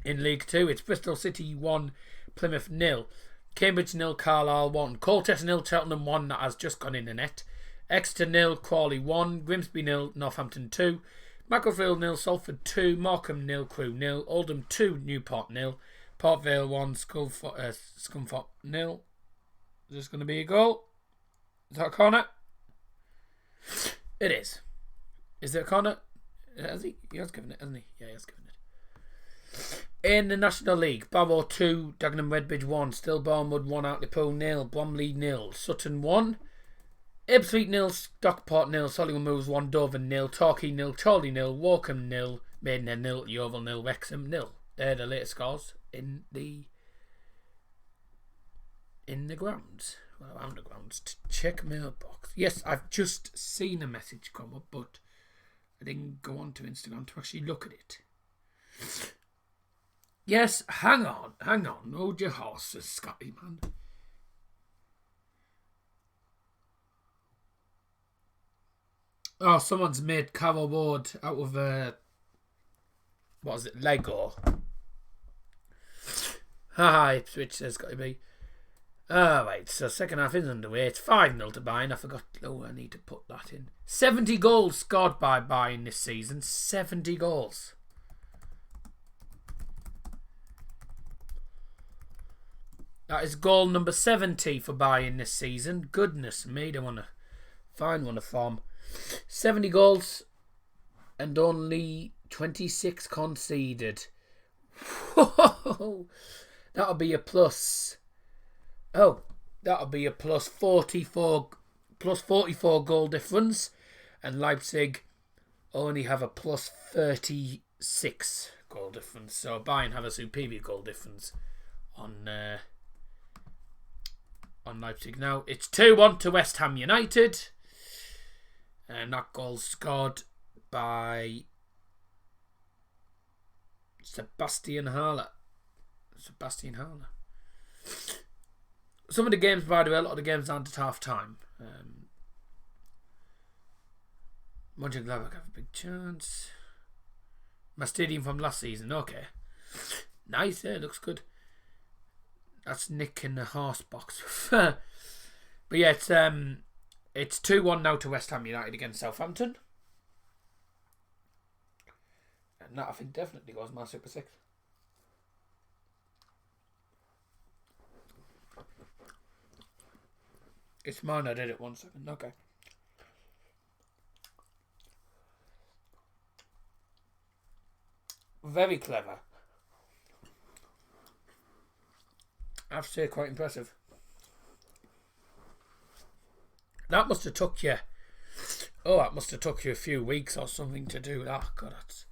In League 2, it's Bristol City 1, Plymouth 0. Cambridge 0, Carlisle 1. Colchester 0, Cheltenham 1, that has just gone in the net. Exeter 0, Crawley 1. Grimsby 0, Northampton 2. Macclesfield 0, Salford 2. Morecambe 0, Crewe 0. Oldham 2, Newport 0. Port Vale 1, Scunthorpe 0. Is this going to be a goal? Is that a corner? It is. Is it a corner? Has he? He has given it, hasn't he? Yeah, he has given it. In the National League, Barrow 2, Dagenham Redbridge 1, Stillbornwood 1, Hartlepool 0, Bromley 0, Sutton 1, Ipswich 0, Stockport 0, Solihull Moors 1, Dover 0, Torquay 0, Chorley 0, Woking 0, Maidenhead 0, Yeovil 0, Wrexham 0. They're the latest scores in the grounds. Well, around the grounds. Check mailbox. Yes, I've just seen a message come up, but I didn't go on to Instagram to actually look at it. Yes, hang on. Hold your horses, Scotty, man. Oh, someone's made Carol Ward out of what is it, Lego. Haha, Ipswich says got to be. Alright, so second half is underway. It's 5-0 to Bayern. I forgot. Oh, I need to put that in. 70 goals scored by Bayern this season. 70 goals. That is goal number 70 for Bayern this season. Goodness me, they want to find one of form. 70 goals and only 26 conceded. That'll be a plus. Oh, that'll be a plus 44 goal difference, and Leipzig only have a plus 36 goal difference. So Bayern have a superior goal difference on Leipzig. Now it's 2-1 to West Ham United, and that goal scored by Sebastian Haller. Some of the games, by the way, a lot of the games aren't at half time. Mönchengladbach have a big chance. My stadium from last season, okay. Nice, yeah, looks good. That's Nick in the horse box. But yeah, it's 2-1 now to West Ham United against Southampton. And that, I think, definitely goes my Super 6. It's mine, I did it 1 second. Okay. Very clever. I have to say, quite impressive. That must have took you... Oh, that must have took you a few weeks or something to do that. God, that's...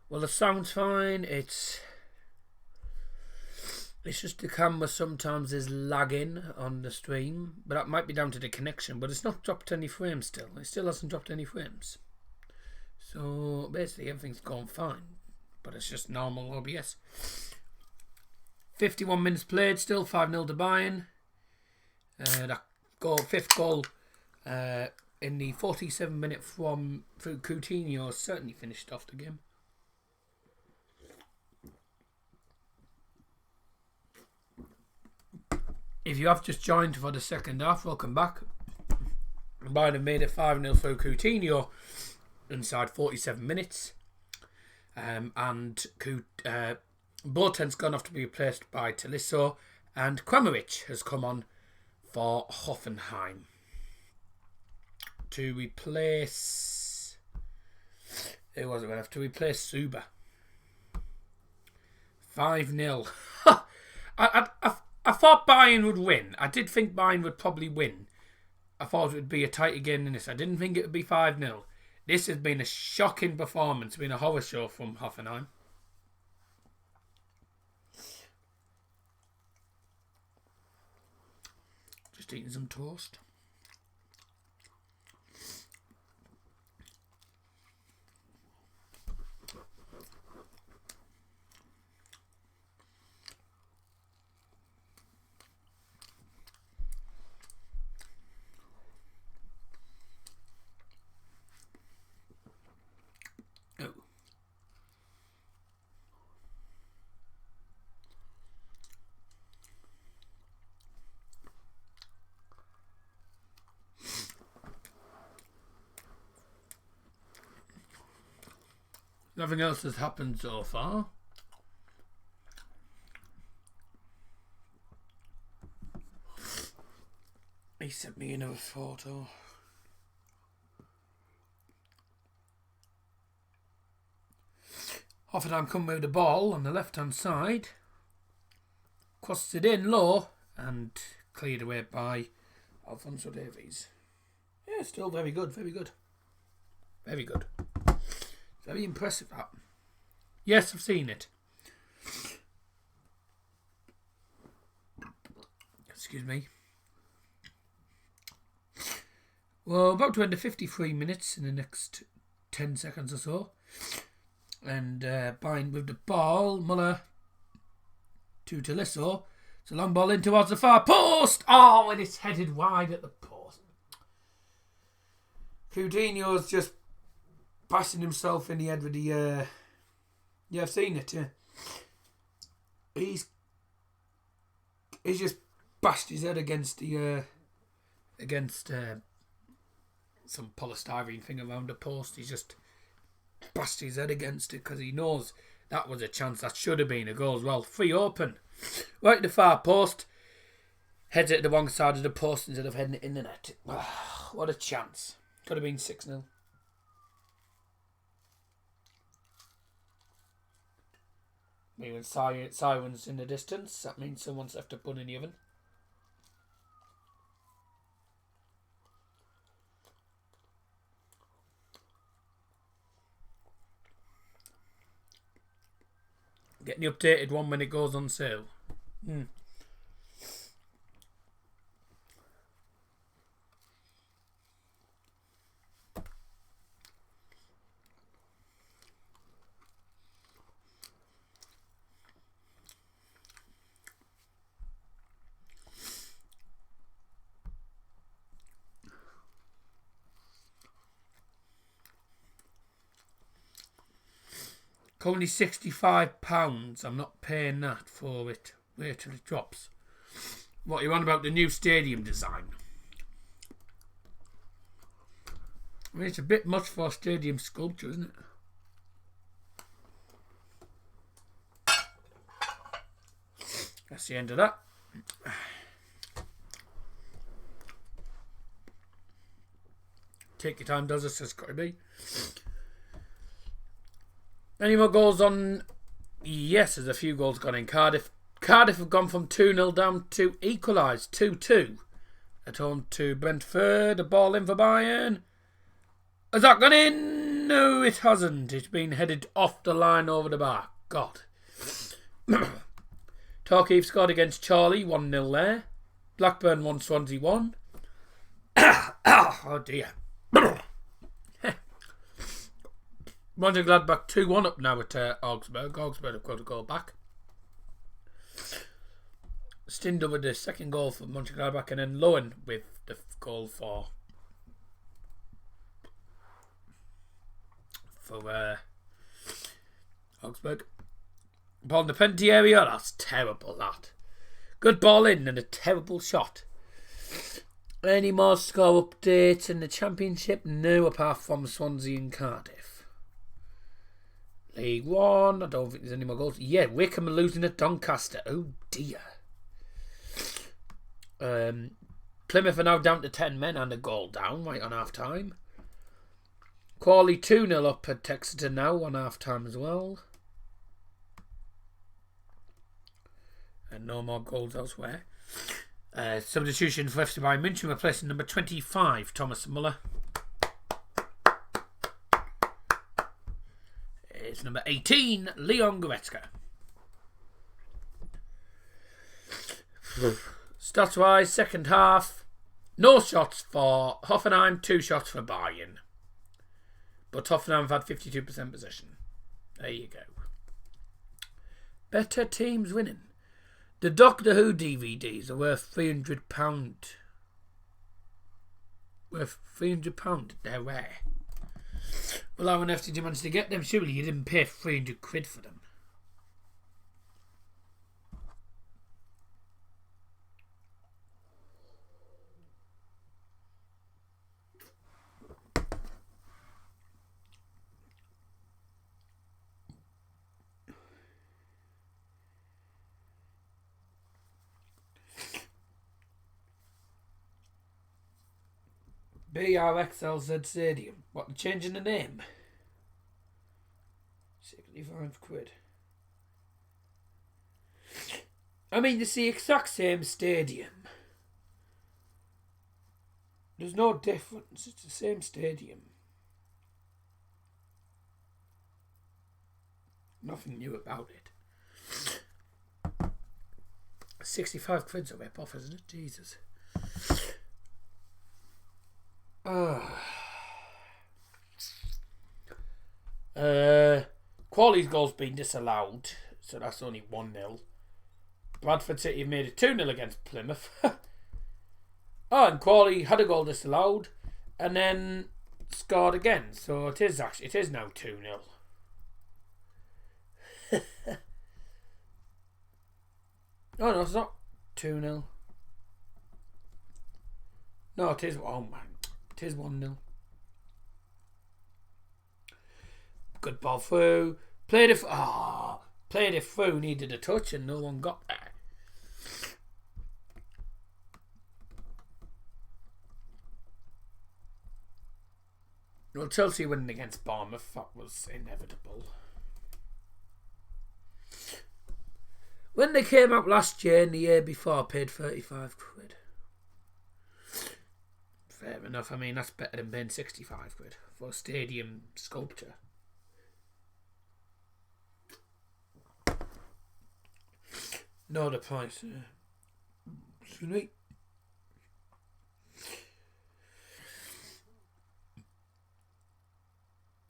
Well, the sound's fine. It's just the camera sometimes is lagging on the stream, but that might be down to the connection. But it's not dropped any frames still. It still hasn't dropped any frames. So basically everything's gone fine, but it's just normal OBS. 51 minutes played, still 5-0 to Bayern. That goal, fifth goal in the 47-minute from Coutinho certainly finished off the game. If you have just joined for the second half, welcome back. Bayern have made it 5-0 for Coutinho inside 47 minutes. And Boateng's gone off to be replaced by Tolisso, and Kramaric has come on for Hoffenheim to replace... Who was it? We'll have to replace Suba. 5-0. I thought Bayern would win. I did think Bayern would probably win. I thought it would be a tighter game than this. I didn't think it would be 5-0. This has been a shocking performance. It's been a horror show from Hoffenheim. Just eating some toast. Nothing else has happened so far. He sent me another photo. Hoffenheim come with the ball on the left-hand side. Crosses it in low and cleared away by Alphonso Davies. Yeah, still very good, very good. Very good. Very impressive, that. Yes, I've seen it. Excuse me. Well, about to end the 53 minutes in the next 10 seconds or so. And Bayern with the ball. Muller to Tolisso. It's a long ball in towards the far post. Oh, and it's headed wide at the post. Coutinho's just passing himself in the head with the... yeah, I've seen it, yeah. He's just bashed his head against the... some polystyrene thing around the post. He's just bashed his head against it because he knows that was a chance. That should have been a goal as well. Free open. Right at the far post. Heads it to the wrong side of the post instead of heading it in the net. What a chance. Could have been 6-0. Me with sirens in the distance. That means someone's left a bun in the oven. Getting the updated one when it goes on sale. Currently £65. I'm not paying that for it. Wait till it drops. What, you on about the new stadium design? I mean, it's a bit much for a stadium sculpture, isn't it? That's the end of that. Take your time, does it? It's got to be. Any more goals on? Yes, there's a few goals gone in. Cardiff have gone from 2-0 down to equalised 2-2 at home to Brentford. A ball in for Bayern. Has that gone in? No, it hasn't. It's been headed off the line over the bar. God. Torquay scored against Charlie, 1-0 there. Blackburn 1, Swansea 1. Oh dear. Mönchengladbach 2-1 up now at Augsburg. Augsburg have got to go back. Stindl with the second goal for Mönchengladbach, and then Lowen with the goal for Augsburg. Ball in the penalty area. That's terrible, that. Good ball in and a terrible shot. Any more score updates in the Championship? No, apart from Swansea and Cardiff. League One, I don't think there's any more goals. Yeah, Wickham are losing at Doncaster. Oh dear. Plymouth are now down to 10 men and a goal down right on half time. Crawley 2-0 up at Exeter now on half time as well. And no more goals elsewhere. Substitution for FC Bayern München, replacing number 25, Thomas Muller. It's number 18, Leon Goretzka. Stats-wise, second half, no shots for Hoffenheim, 2 shots for Bayern. But Hoffenheim have had 52% possession. There you go. Better teams winning. The Doctor Who DVDs are worth £300. Worth £300. They're rare. Well, how on earth did you manage to get them? Surely you didn't pay £300 for them. BRXLZ Stadium. What, changing the name? £65. I mean, it's the exact same stadium. There's no difference. It's the same stadium. Nothing new about it. £65's a rip off, isn't it? Jesus. Quali's goal's been disallowed, so that's only 1-0. Bradford City have made it 2-0 against Plymouth. And Quali had a goal disallowed and then scored again, so it is now 2-0. Oh no, it's not 2-0. No, it is. Oh man, it is 1-0. Good ball through. Played it through. Needed a touch and no one got there. Well, Chelsea winning against Bournemouth, that was inevitable. When they came up last year and the year before, I paid 35 quid. Fair enough. I mean, that's better than paying 65 quid for a stadium sculpture. No, the price. Excuse me.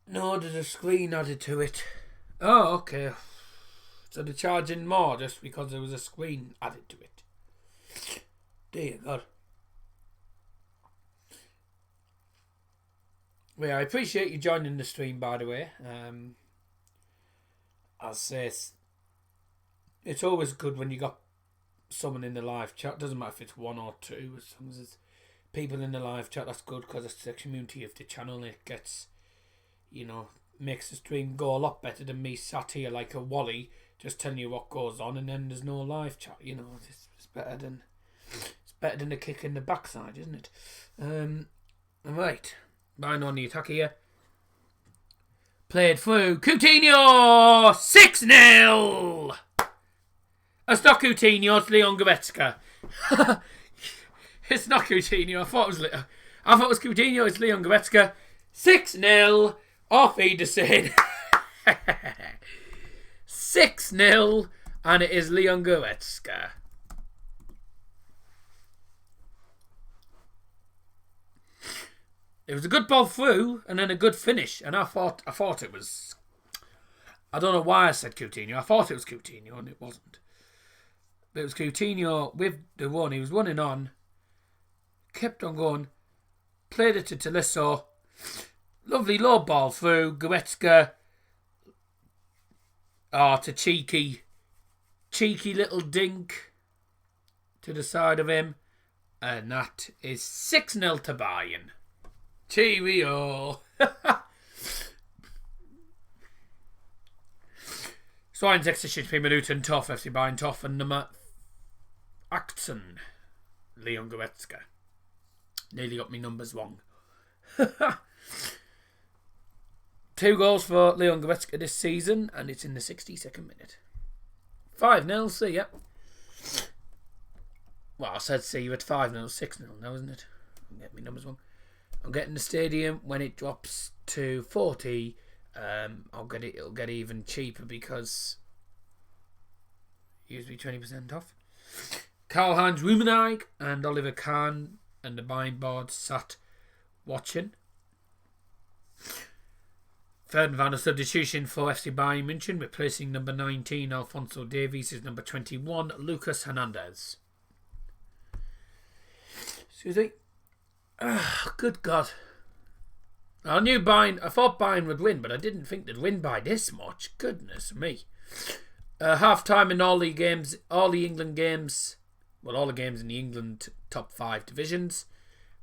No, there's a screen added to it. Oh, okay. So they're charging more just because there was a screen added to it. Dear God. Well, I appreciate you joining the stream, by the way. I'll say it's always good when you got someone in the live chat. Doesn't matter if it's one or two. As long as there's people in the live chat, that's good because it's the community of the channel. It gets, makes the stream go a lot better than me sat here like a wally just telling you what goes on and then there's no live chat. It's better than a kick in the backside, isn't it? Right. Bayern on the attack here. Played through. Coutinho! 6-0! It's not Coutinho, it's Leon Goretzka. It's not Coutinho. I thought it was Coutinho, it's Leon Goretzka. 6-0 off Ederson. 6-0 and it is Leon Goretzka. It was a good ball through and then a good finish. And I thought it was... I don't know why I said Coutinho. I thought it was Coutinho and it wasn't. But it was Coutinho with the run. He was running on. Kept on going. Played it to Tolisso. Lovely low ball through. Goretzka. To cheeky little dink to the side of him. And that is 6-0 to Bayern. Cheerio. Så 61 minuten toff FC Bayern toff and nummer 18 Leon Goretzka. Nearly got me numbers wrong. 2 goals for Leon Goretzka this season and it's in the 62nd minute. 5-0, see ya. Well, I said see you at 5-0, 6-0 now, isn't it? I'm getting me numbers wrong. I'm getting the stadium when it drops to 40. It'll get even cheaper because usually 20% off. Karl-Heinz Rummenigge and Oliver Kahn and the Bayern board sat watching. Third and final substitution for FC Bayern München, replacing number 19 Alphonso Davies is number 21 Lucas Hernandez. Excuse me. Good God. I thought Bayern would win, but I didn't think they'd win by this much. Goodness me. Half time in all the games, all the England games, all the games in the England top 5 divisions,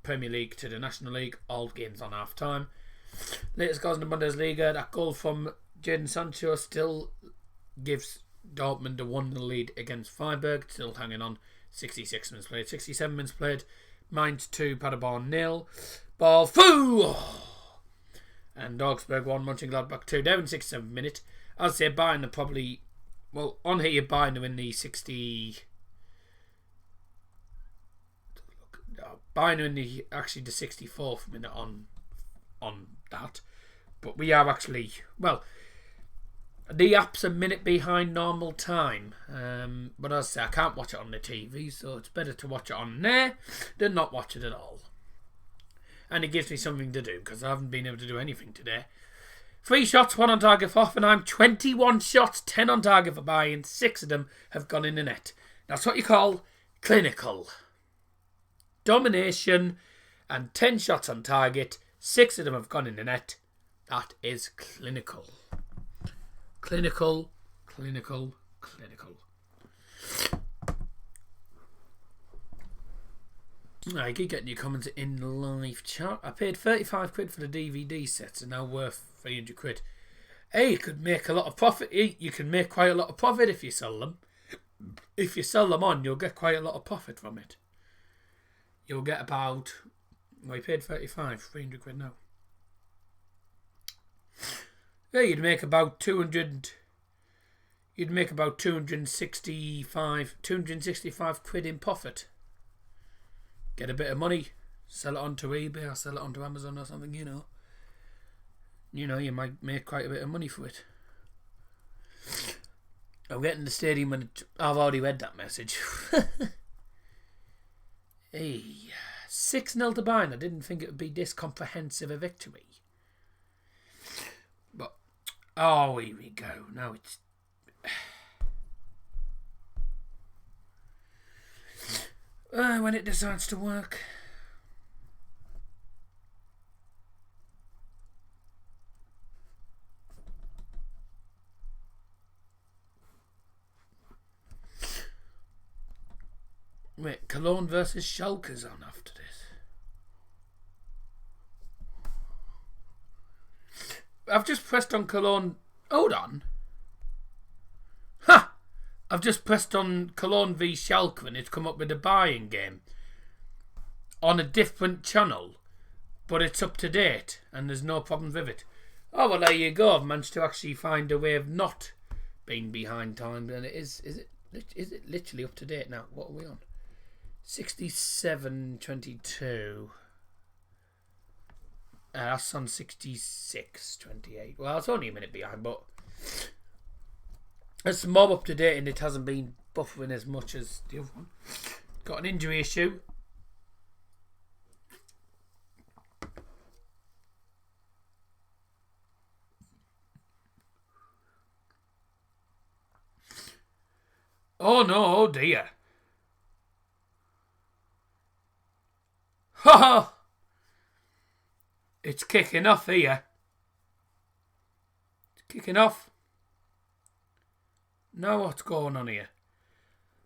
Premier League to the National League, all games on half time. Latest goals in the Bundesliga, that goal from Jadon Sancho still gives Dortmund a 1-0 lead against Freiburg, still hanging on. 66 minutes played, 67 minutes played. Mainz 2, Paderborn 0. Ball through! And Augsburg 1, Mönchengladbach 2. Down in 67 minutes. I'd say Bayern are probably... Well, on here, Bayern are in the 60... Bayern are in the 64th minute on that. But we are actually... Well, the app's a minute behind normal time. But as I say, I can't watch it on the TV, so it's better to watch it on there than not watch it at all. And it gives me something to do, because I haven't been able to do anything today. 3 shots, 1 on target for Hoffenheim, 21 shots, 10 on target for Bayern, 6 of them have gone in the net. That's what you call clinical. Domination and 10 shots on target, 6 of them have gone in the net. That is clinical. Clinical. I keep getting your comments in the live chat. I paid 35 quid for the DVD sets and now worth 300 quid. Hey, you could make a lot of profit. You can make quite a lot of profit if you sell them. If you sell them on, you'll get quite a lot of profit from it. You'll get about... I paid 35, 300 quid now. Yeah, you'd make about 200. You'd make about 265 quid in profit. Get a bit of money, sell it onto eBay or sell it onto Amazon or something, you know. You know, you might make quite a bit of money for it. I'm getting the stadium and I've already read that message. Hey, 6-0 to Bayern. I didn't think it would be this comprehensive a victory. But, oh, here we go. Now it's... when it decides to work. Wait, Cologne versus Schalke's on after this. I've just pressed on Cologne. Hold on. Ha! I've just pressed on Cologne v Schalke and it's come up with a Bayern game on a different channel, but it's up to date and there's no problems with it. Oh, well, there you go. I've managed to actually find a way of not being behind time, and it is it literally up to date now? What are we on? 67.22. That's on 66.28. Well, it's only a minute behind, but it's more up to date and it hasn't been buffering as much as the other one. Got an injury issue. Oh no, oh dear. Ha ha! It's kicking off here. It's kicking off. Now what's going on here?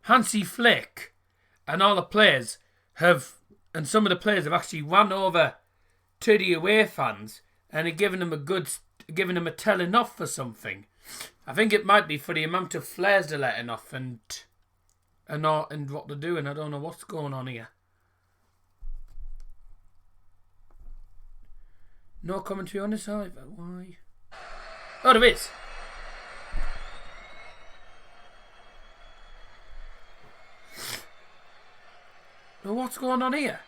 Hansi Flick and all the players have, and some of the players have actually run over to the away fans and are giving them a telling off for something. I think it might be for the amount of flares they're letting off and what they're doing. I don't know what's going on here. No commentary on this either. Why? Oh, there is. Well, what's going on here?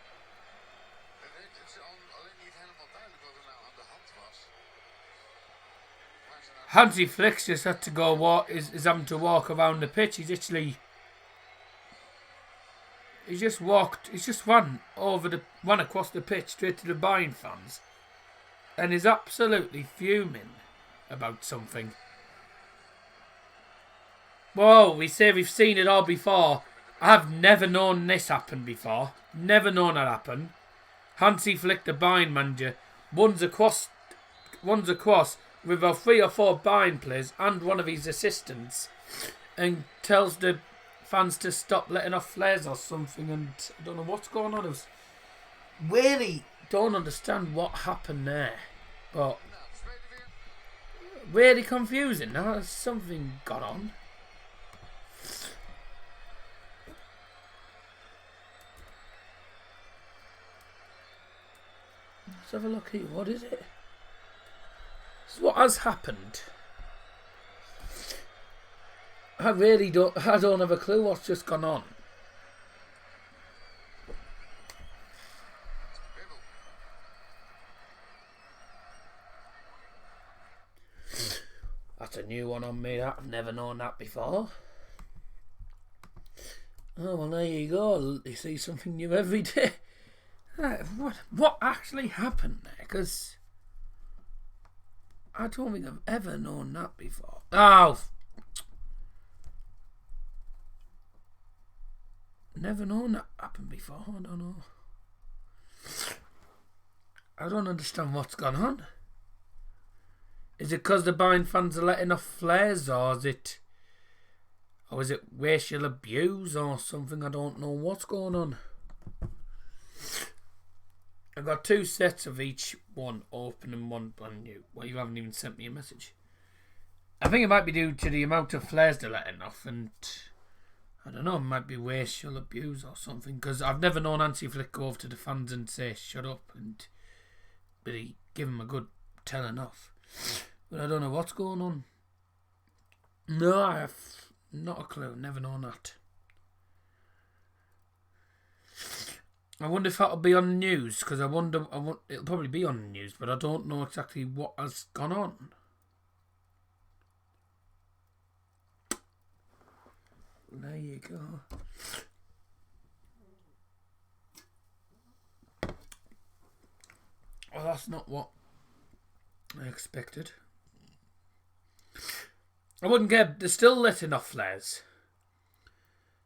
Hansi Flick just had to go is having to walk around the pitch. He's just run across the pitch straight to the Bayern fans. And is absolutely fuming about something. Whoa, we've seen it all before. I've never known this happen before. Never known that happen. Hansi Flick, the Bayern manager, runs across with about 3 or 4 Bayern players and one of his assistants and tells the fans to stop letting off flares or something, and I don't know what's going on. It was really don't understand what happened there, but really confusing. Now something got on. Let's have a look here. What is it? This is what has happened. I don't have a clue what's just gone on. That's a new one on me. I've never known that before. Oh, well, there you go. You see something new every day. What actually happened there? Because I don't think I've ever known that before. Oh, never known that happened before. I don't know. I don't understand what's gone on. Is it because the Bayern fans are letting off flares, or is it racial abuse or something? I don't know what's going on. I've got 2 sets of each one open and one brand new. Well, you haven't even sent me a message. I think it might be due to the amount of flares they're letting off, and I don't know, it might be racial abuse or something, because I've never known Hansi Flick go over to the fans and say shut up and really give them a good telling off. But I don't know what's going on. No, I have not a clue. Never known that. I wonder if that'll be on the news, because it'll probably be on the news, but I don't know exactly what has gone on. There you go. Well, that's not what I expected. I wouldn't get... They're still letting off flares.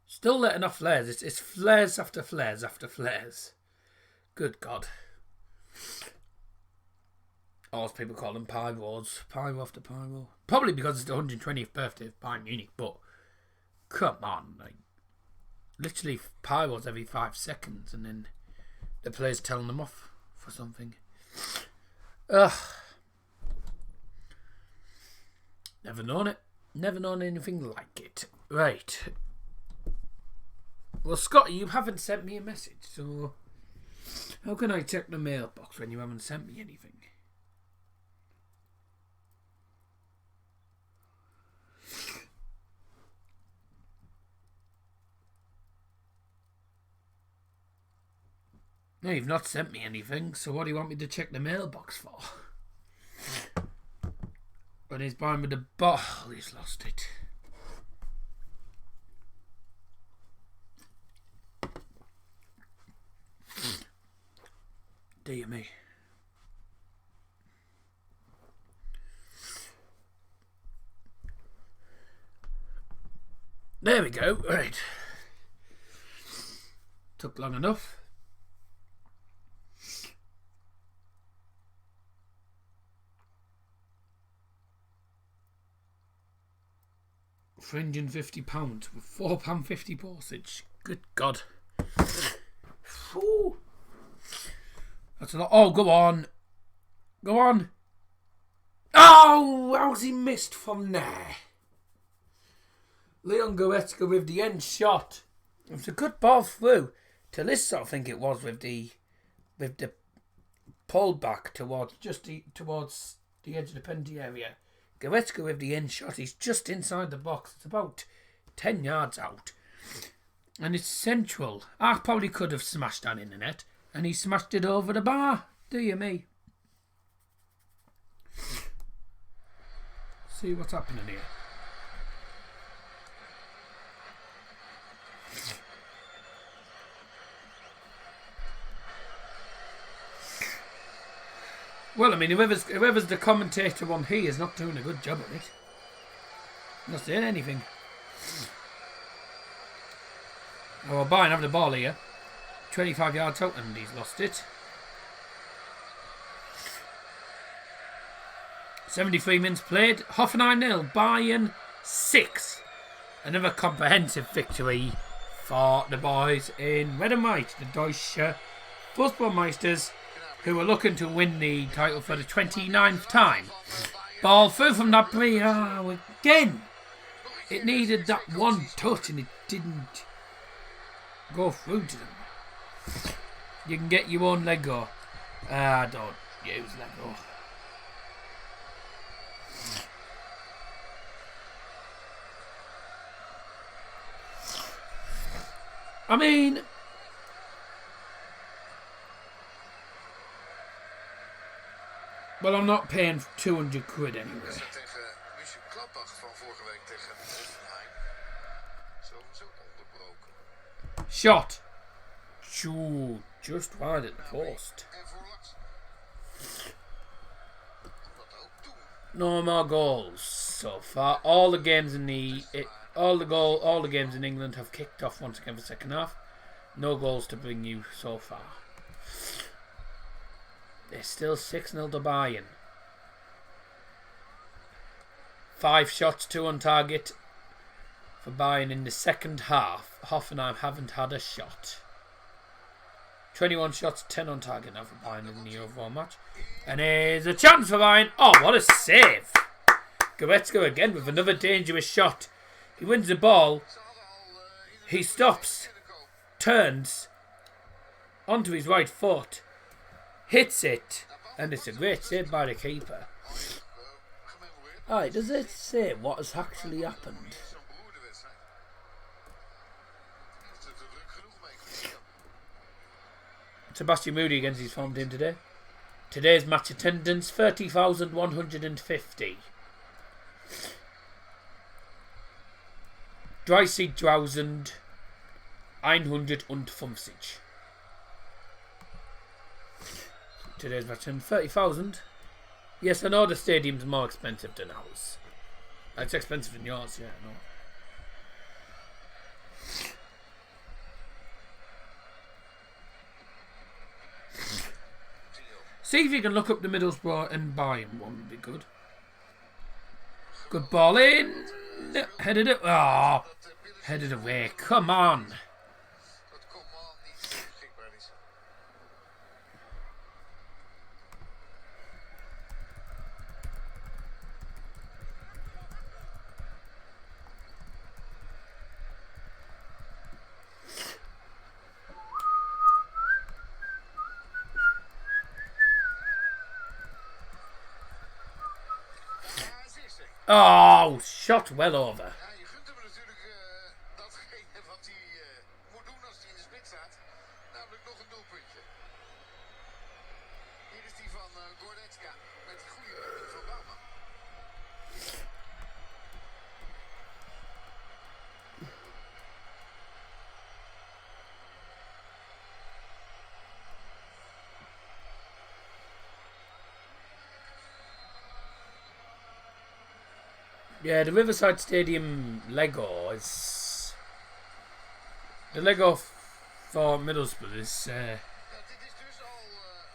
Still letting off flares. It's flares after flares after flares. Good God. Or as people call them, pyros. Pyro after pyro. Probably because it's the 120th birthday of Bayern Munich, but come on. Like, literally pyros every 5 seconds, and then the player's telling them off for something. Ugh. Never known it. Never known anything like it. Right. Well, Scott, you haven't sent me a message, so how can I check the mailbox when you haven't sent me anything? No, you've not sent me anything, so what do you want me to check the mailbox for? When he's buying with the bottle, he's lost it. Dear me. There we go. Right. Took long enough. £350 with £4.50 postage. Good God. Ooh. That's a lot. Oh, go on. Go on. Oh, how's he missed from there? Leon Goretzka with the end shot. It was a good ball through. Talisso, I think it was, with the pull back towards the edge of the penalty area. Goretzka with the end shot. He's just inside the box. It's about 10 yards out. And it's central. I probably could have smashed that in the net. And he smashed it over the bar. Do you me? See what's happening here. Well, I mean, whoever's the commentator on here is not doing a good job of it. Not saying anything. Oh, well, Bayern have the ball here. 25 yards out, and he's lost it. 73 minutes played. Hoffenheim 0, Bayern 6. Another comprehensive victory for the boys in red and white, the Deutsche Fußballmeisters, who are looking to win the title for the 29th time. Ball through from that again. It needed that one touch and it didn't go through to them. You can get your own Lego. Don't use Lego. I mean, well, I'm not paying £200 anyway. Shot. Shoo, just wide at the post. No more goals so far. All the games in England have kicked off once again for the second half. No goals to bring you so far. It's still 6-0 to Bayern. 5 shots, 2 on target for Bayern in the second half. Hoffenheim haven't had a shot. 21 shots, 10 on target now for Bayern in the overall match. And here's a chance for Bayern. Oh, what a save! Goretzka again with another dangerous shot. He wins the ball. He stops, turns onto his right foot, hits it, and it's a great save by the keeper. Alright, does it say what has actually happened? Sebastian Moody against his form team today. Today's match attendance 30,150. 30,150. Today's match attendance 30,000. Yes, I know the stadium's more expensive than ours. It's expensive than yours, yeah, I know. See if you can look up the Middlesbrough and Bayern one would be good. Good ball in. Headed it. Oh, headed away. Come on. Oh, shot well over. Je gunt hem natuurlijk datgene wat hij moet doen als hij in de spits staat. Namelijk nog een doelpuntje. Hier is die van Goretzka met die goede redding van Bouwman. Yeah, the Riverside Stadium Lego is... The Lego for Middlesbrough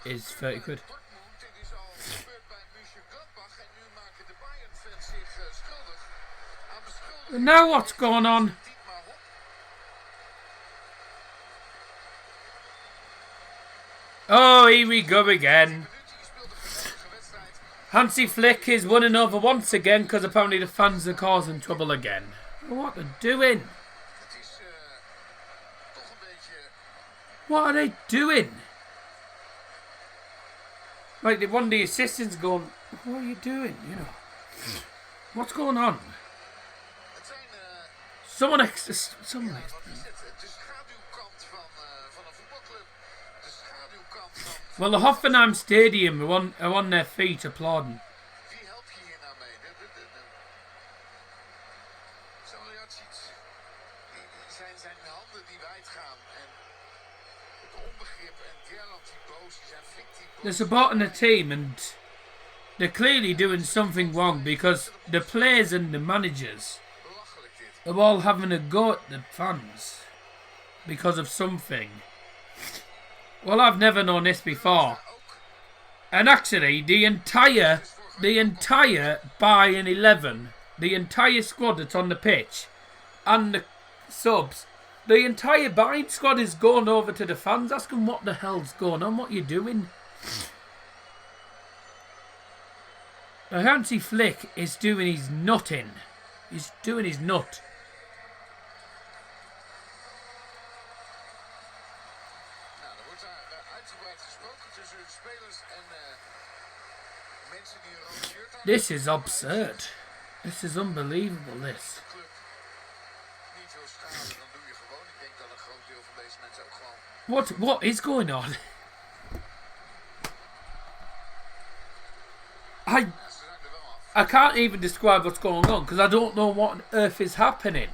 is 30 quid. And now what's going on? Oh, here we go again. Hansi Flick is running over once again because apparently the fans are causing trouble again. What are they doing? What are they doing? Like, one of the assistants going, what are you doing? You know, what's going on? Someone Well, the Hoffenheim Stadium are on their feet applauding. Wie help je hier nou mee? Salihamidzic, zijn handen die wijd gaan en het onbegrip en Gerland die boos is en Flick die boos. They're supporting the team and they're clearly doing something wrong because the players and the managers are all having a go at the fans because of something. Well, I've never known this before. And actually, the entire Bayern 11, the entire squad that's on the pitch, and the subs, the entire Bayern squad is going over to the fans asking what the hell's going on, what you doing? Hansi Flick is doing his nutting. He's doing his nut. This is absurd. This is unbelievable, this. What is going on? I can't even describe what's going on because I don't know what on earth is happening.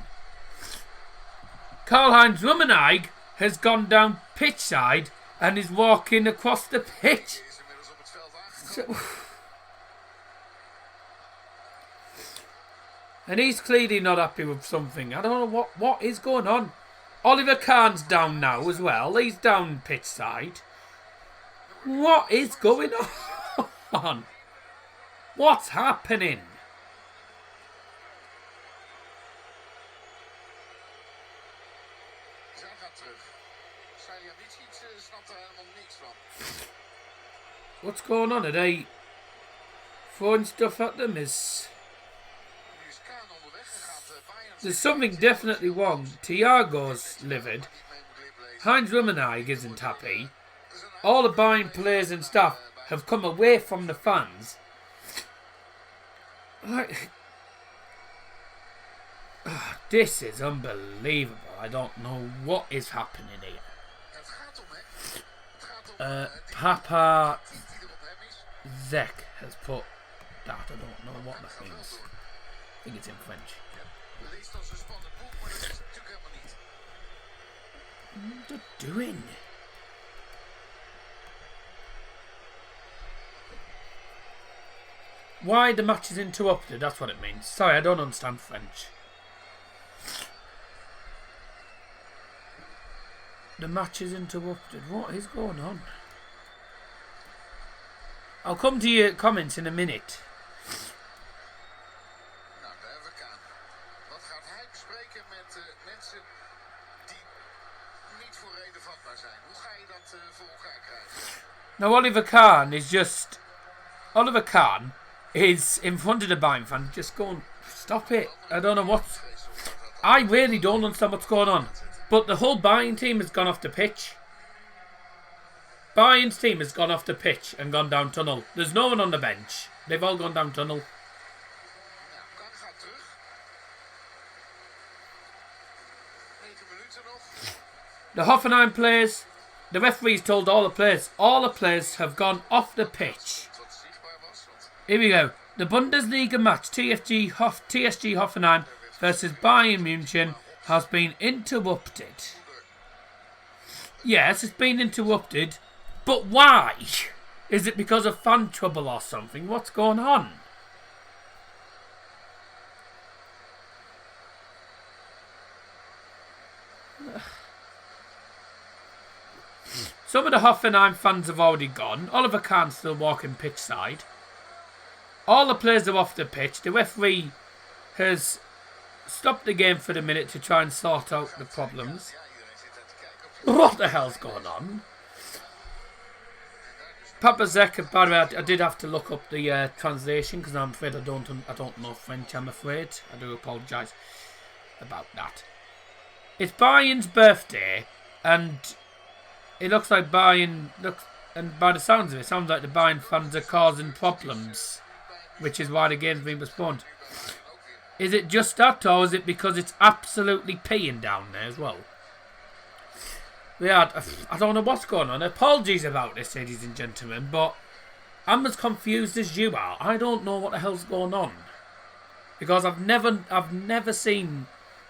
Karl-Heinz Rummenigge has gone down pitch side and is walking across the pitch. And he's clearly not happy with something. I don't know what is going on. Oliver Kahn's down now as well. He's down pitch side. What is going on? What's happening? What's going on? Are they throwing stuff at them? There's something definitely wrong. Thiago's livid. Heinz Rummenigge isn't happy. All the Bayern players and staff have come away from the fans. This is unbelievable. I don't know what is happening here. Papa Zek has put that. I don't know what that means. I think it's in French. What are they doing? Why the match is interrupted, that's what it means. Sorry, I don't understand French. The match is interrupted. What is going on? I'll come to your comments in a minute. Now Oliver Kahn is in front of the Bayern fan, just going, stop it. I don't know what. I really don't understand what's going on. But the whole Bayern team has gone off the pitch. Bayern's team has gone off the pitch and gone down tunnel. There's no one on the bench. They've all gone down tunnel. The Hoffenheim players, the referees told all the players have gone off the pitch. Here we go. The Bundesliga match, TSG Hoffenheim versus Bayern München, has been interrupted. Yes, it's been interrupted, but why? Is it because of fan trouble or something? What's going on? Some of the Hoffenheim fans have already gone. Oliver Kahn's still walking pitch side. All the players are off the pitch. The referee has stopped the game for the minute to try and sort out the problems. What the hell's going on? Papa Zek, by the way, I did have to look up the translation because I'm afraid I don't know French. I'm afraid. I do apologise about that. It's Bayern's birthday, and it looks like and by the sounds of it, sounds like the Bayern fans are causing problems, which is why the game's been postponed. Is it just that, or is it because it's absolutely peeing down there as well? Yeah, I don't know what's going on. Apologies about this, ladies and gentlemen, but I'm as confused as you are. I don't know what the hell's going on, because I've never seen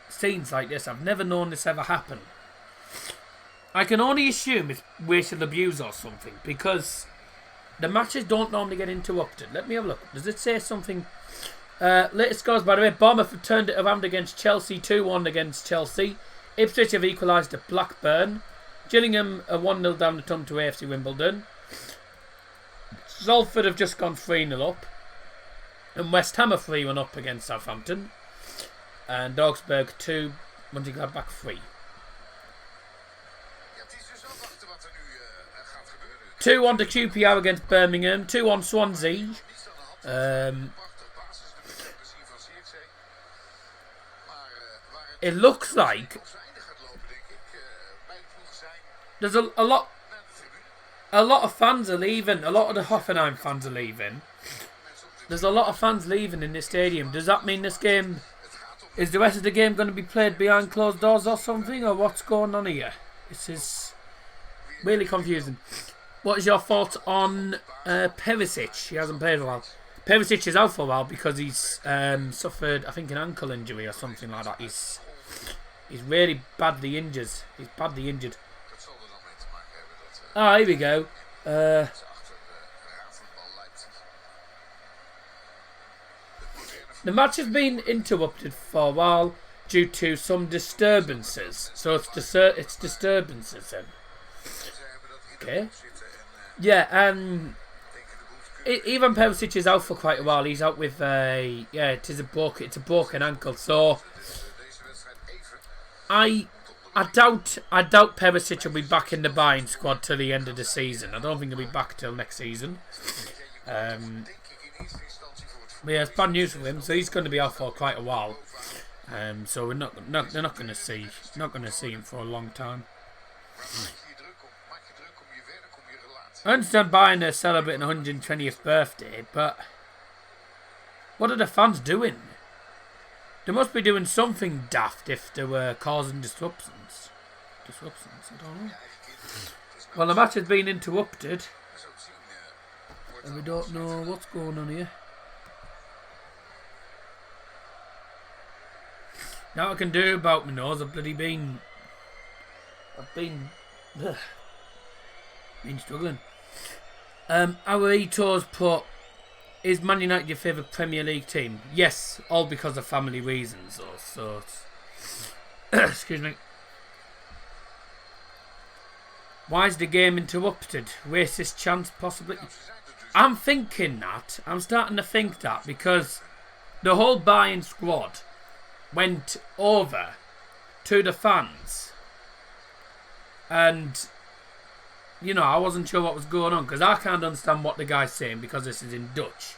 scenes like this. I've never known this ever happen. I can only assume it's racial abuse or something, because the matches don't normally get interrupted. Let me have a look. Does it say something? Latest scores, by the way. Bournemouth have turned it around against Chelsea, 2-1 against Chelsea. Ipswich have equalised at Blackburn. Gillingham are 1-0 down the tunnel to AFC Wimbledon. Salford have just gone 3-0 up. And West Ham are 3-1 up against Southampton. And Augsburg 2, Mönchengladbach 3. 2-1 to QPR against Birmingham. 2-1 Swansea. It looks like there's a lot of fans are leaving. A lot of the Hoffenheim fans are leaving. There's a lot of fans leaving in this stadium. Does that mean this game, is the rest of the game going to be played behind closed doors or something? Or what's going on here? This is really confusing. What is your thoughts on Perisic? He hasn't played for a while. Perisic is out for a while because he's suffered, I think, an ankle injury or something like that. He's really badly injured. He's badly injured. Ah, here we go. The match has been interrupted for a while due to some disturbances. So it's disturbances then. Okay. Yeah, Ivan Perisic is out for quite a while. He's out with it's a broken ankle. So I doubt Perisic will be back in the Bayern squad till the end of the season. I don't think he'll be back till next season. But yeah, it's bad news for him. So he's going to be out for quite a while. So they're not going to see him for a long time. I understand Bayern are celebrating 120th birthday, but What are the fans doing? They must be doing something daft if they were causing disruptions. I don't know. Well, the match has been interrupted. And we don't know what's going on here. Now I can do about my nose. I've been struggling. Our Eto's put, is Man United your favourite Premier League team? Yes, all because of family reasons. So, excuse me. Why is the game interrupted? Racist chance, possibly? I'm thinking that. I'm starting to think that because the whole Bayern squad went over to the fans. And, you know, I wasn't sure what was going on because I can't understand what the guy's saying because this is in Dutch.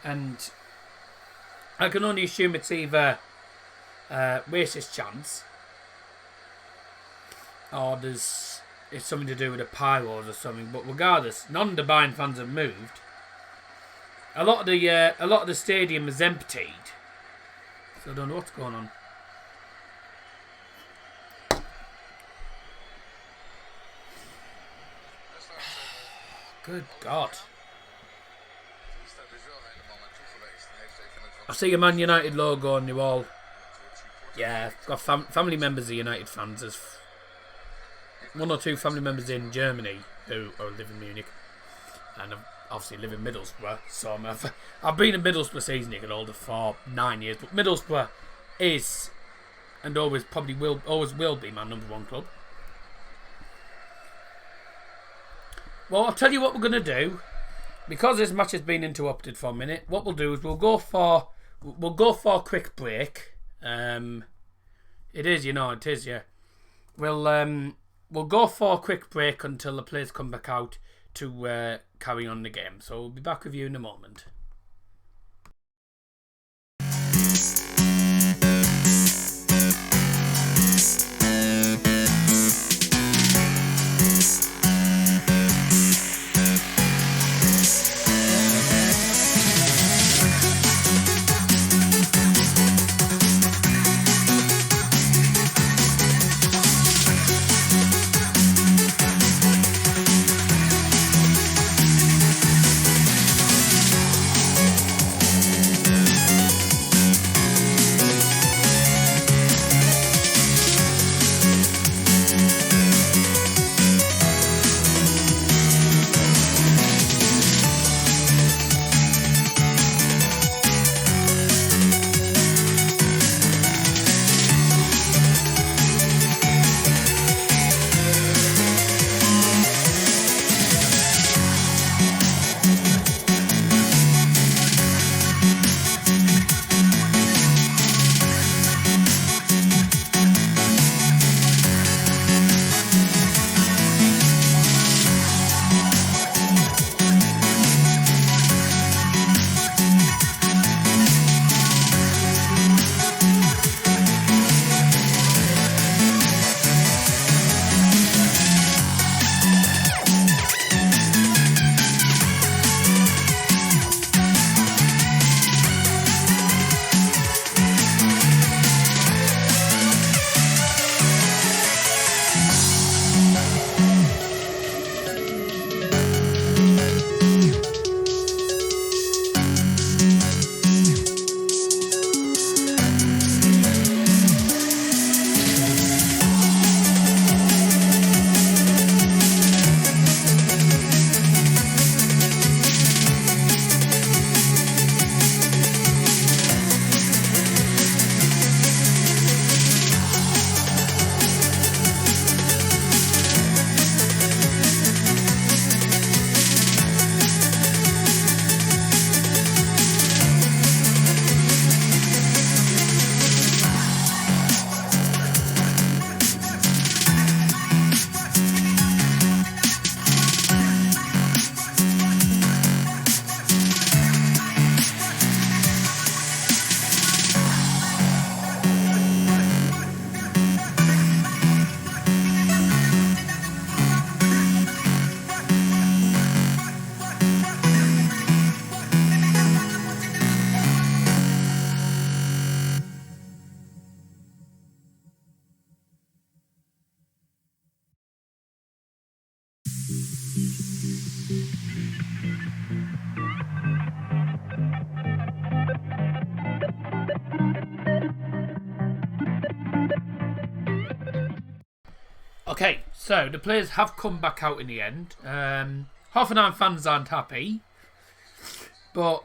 And I can only assume it's either racist chants or it's something to do with the pyros or something. But regardless, none of the Bayern fans have moved. A lot of the stadium is emptied, so I don't know what's going on. Good God. I see a Man United logo on the wall. Yeah, I've got family members of United fans. There's one or two family members in Germany who live in Munich, and I obviously live in Middlesbrough. So I've been in Middlesbrough season ticket holder for 9 years, but Middlesbrough is and always will be my number one club. Well, I'll tell you what we're going to do. Because this match has been interrupted for a minute, what we'll do is we'll go for a quick break. It is, yeah. We'll go for a quick break until the players come back out to carry on the game. So we'll be back with you in a moment. Okay, so the players have come back out in the end. Hoffenheim fans aren't happy, but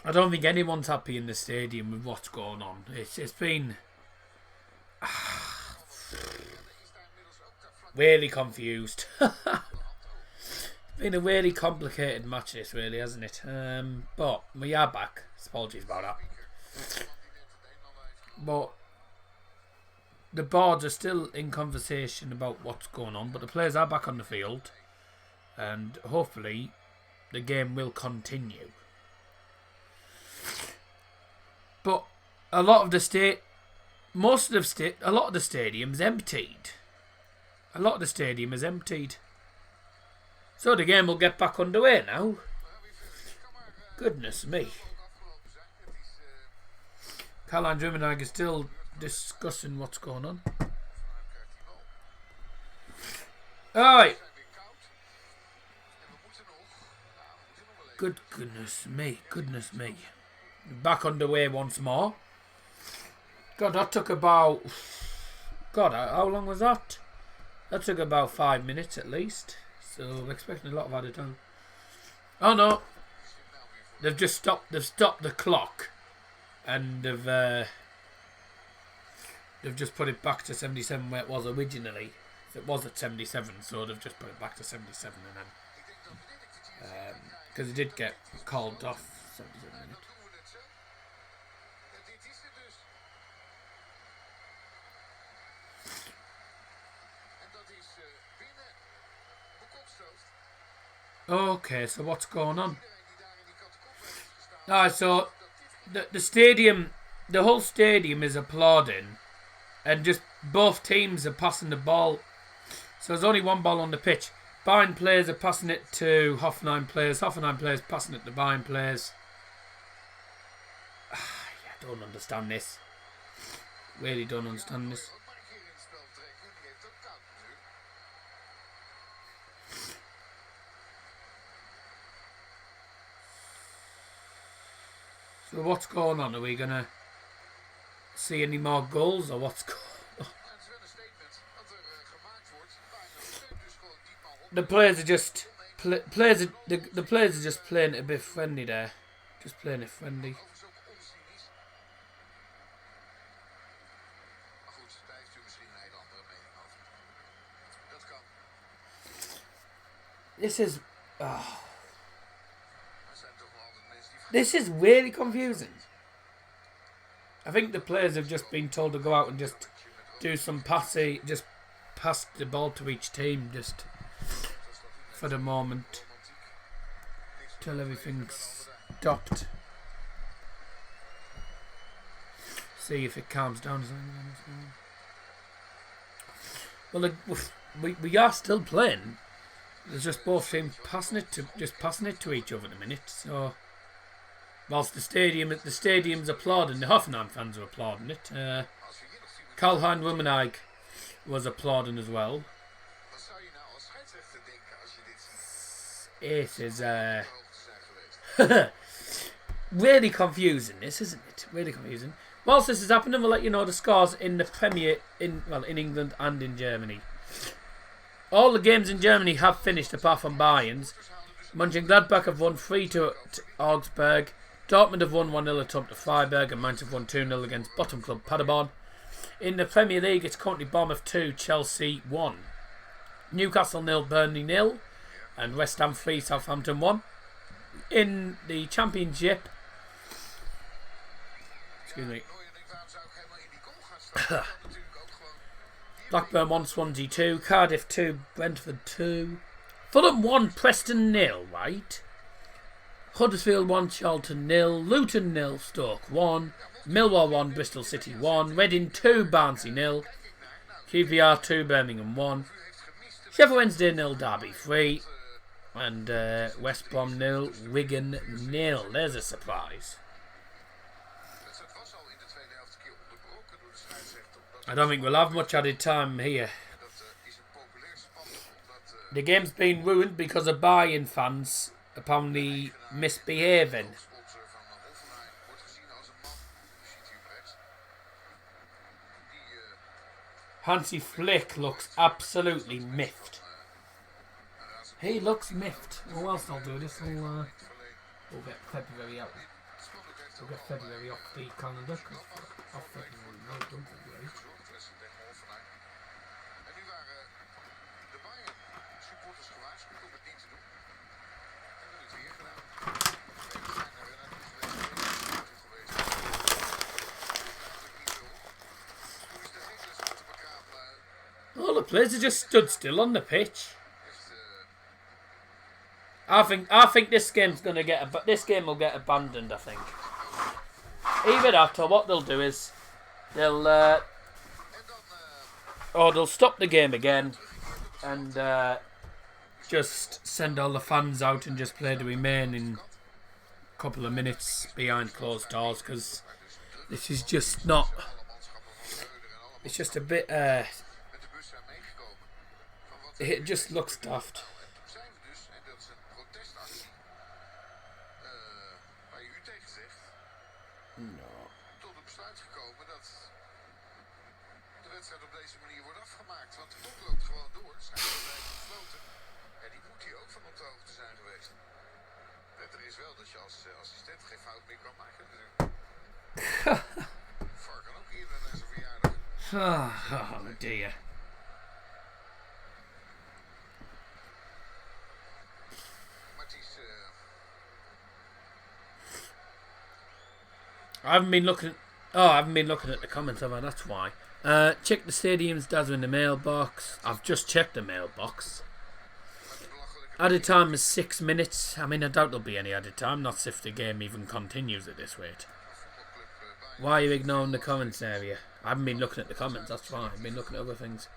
I don't think anyone's happy in the stadium with what's going on. It's been really confused. It's been a really complicated match, this really, hasn't it? But we are back. Apologies about that. But the boards are still in conversation about what's going on, but the players are back on the field, and hopefully the game will continue. But a lot of the stadium's emptied. A lot of the stadium is emptied. So the game will get back underway now. Goodness me. Karl-Heinz Rummenigge is still discussing what's going on. Alright. Goodness me. Back underway once more. God, that took about... God, how long was that? That took about 5 minutes at least. So I'm expecting a lot of added time. Oh no. They've just stopped the clock. And they've just put it back to 77 where it was originally. It was at 77, so they've just put it back to 77 and then because it did get called off 77 minutes. Okay, so what's going on? So the stadium, the whole stadium is applauding, and just both teams are passing the ball. So there's only one ball on the pitch. Bayern players are passing it to Hoffenheim players. Hoffenheim players passing it to Bayern players. I don't understand this. Really don't understand this. So what's going on? Are we going to see any more goals or what's going on? The players are just the players are just playing it a bit friendly there. Just playing it friendly. This is this is really confusing. I think the players have just been told to go out and just do some passing, just pass the ball to each team, just for the moment, till everything's stopped. See if it calms down. Well, we are still playing. There's just both teams passing it to each other at the minute. So. Whilst the stadium's applauding, the Hoffenheim fans are applauding it. Karl-Heinz Rummenigge was applauding as well. It is really confusing, this, isn't it? Really confusing. Whilst this is happening, we'll let you know the scores in the Premier in England and in Germany. All the games in Germany have finished apart from Bayern's. Mönchengladbach have won 3-2 at Augsburg. Dortmund have won 1-0 at home to Freiburg, and Mainz have won 2-0 against bottom club Paderborn. In the Premier League, it's currently Bournemouth 2, Chelsea 1. Newcastle 0, Burnley 0, and West Ham 3, Southampton 1. In the Championship, excuse me, Blackburn 1, Swansea 2, Cardiff 2, Brentford 2, Fulham 1, Preston 0, right? Huddersfield 1, Charlton 0, Luton 0, Stoke 1, Millwall 1, Bristol City 1, Reading 2, Barnsley 0, QPR 2, Birmingham 1, Sheffield Wednesday 0, Derby 3, and West Brom 0, Wigan 0. There's a surprise. I don't think we'll have much added time here. The game's been ruined because of Bayern fans apparently misbehaving. Hansi Flick looks absolutely miffed. He looks miffed. Well, whilst I'll do this, we'll get February out. We'll get February off the calendar, because off February, no, don't February. En nu waren de Bayern supporters gewaarschuwd om het niet te doen. En hebben het weer gedaan. All the players are just stood still on the pitch. I think this game's gonna this game will get abandoned. I think. Either that, or what they'll do is they'll stop the game again and just send all the fans out and just play the remaining couple of minutes behind closed doors, because this is just not. It's just a bit. It just looks daft. No. Tot het besluit gekomen dat de wedstrijd op deze manier wordt afgemaakt. Want de klok loopt gewoon door. Scheidsrechter heeft gefloten. En die moet hier ook van op de hoogte zijn geweest. Wetter is wel dat je als assistent geen fout meer kan maken. Var kan ook hier naar zijn verjaardag. Oh dear. Maar het is... I haven't been looking at the comments, have I? That's why. Check the stadium's data in the mailbox. I've just checked the mailbox. Added time is 6 minutes. I mean, I doubt there'll be any added time. Not if the game even continues at this rate. Why are you ignoring the comments area? I haven't been looking at the comments. That's why. I've been looking at other things.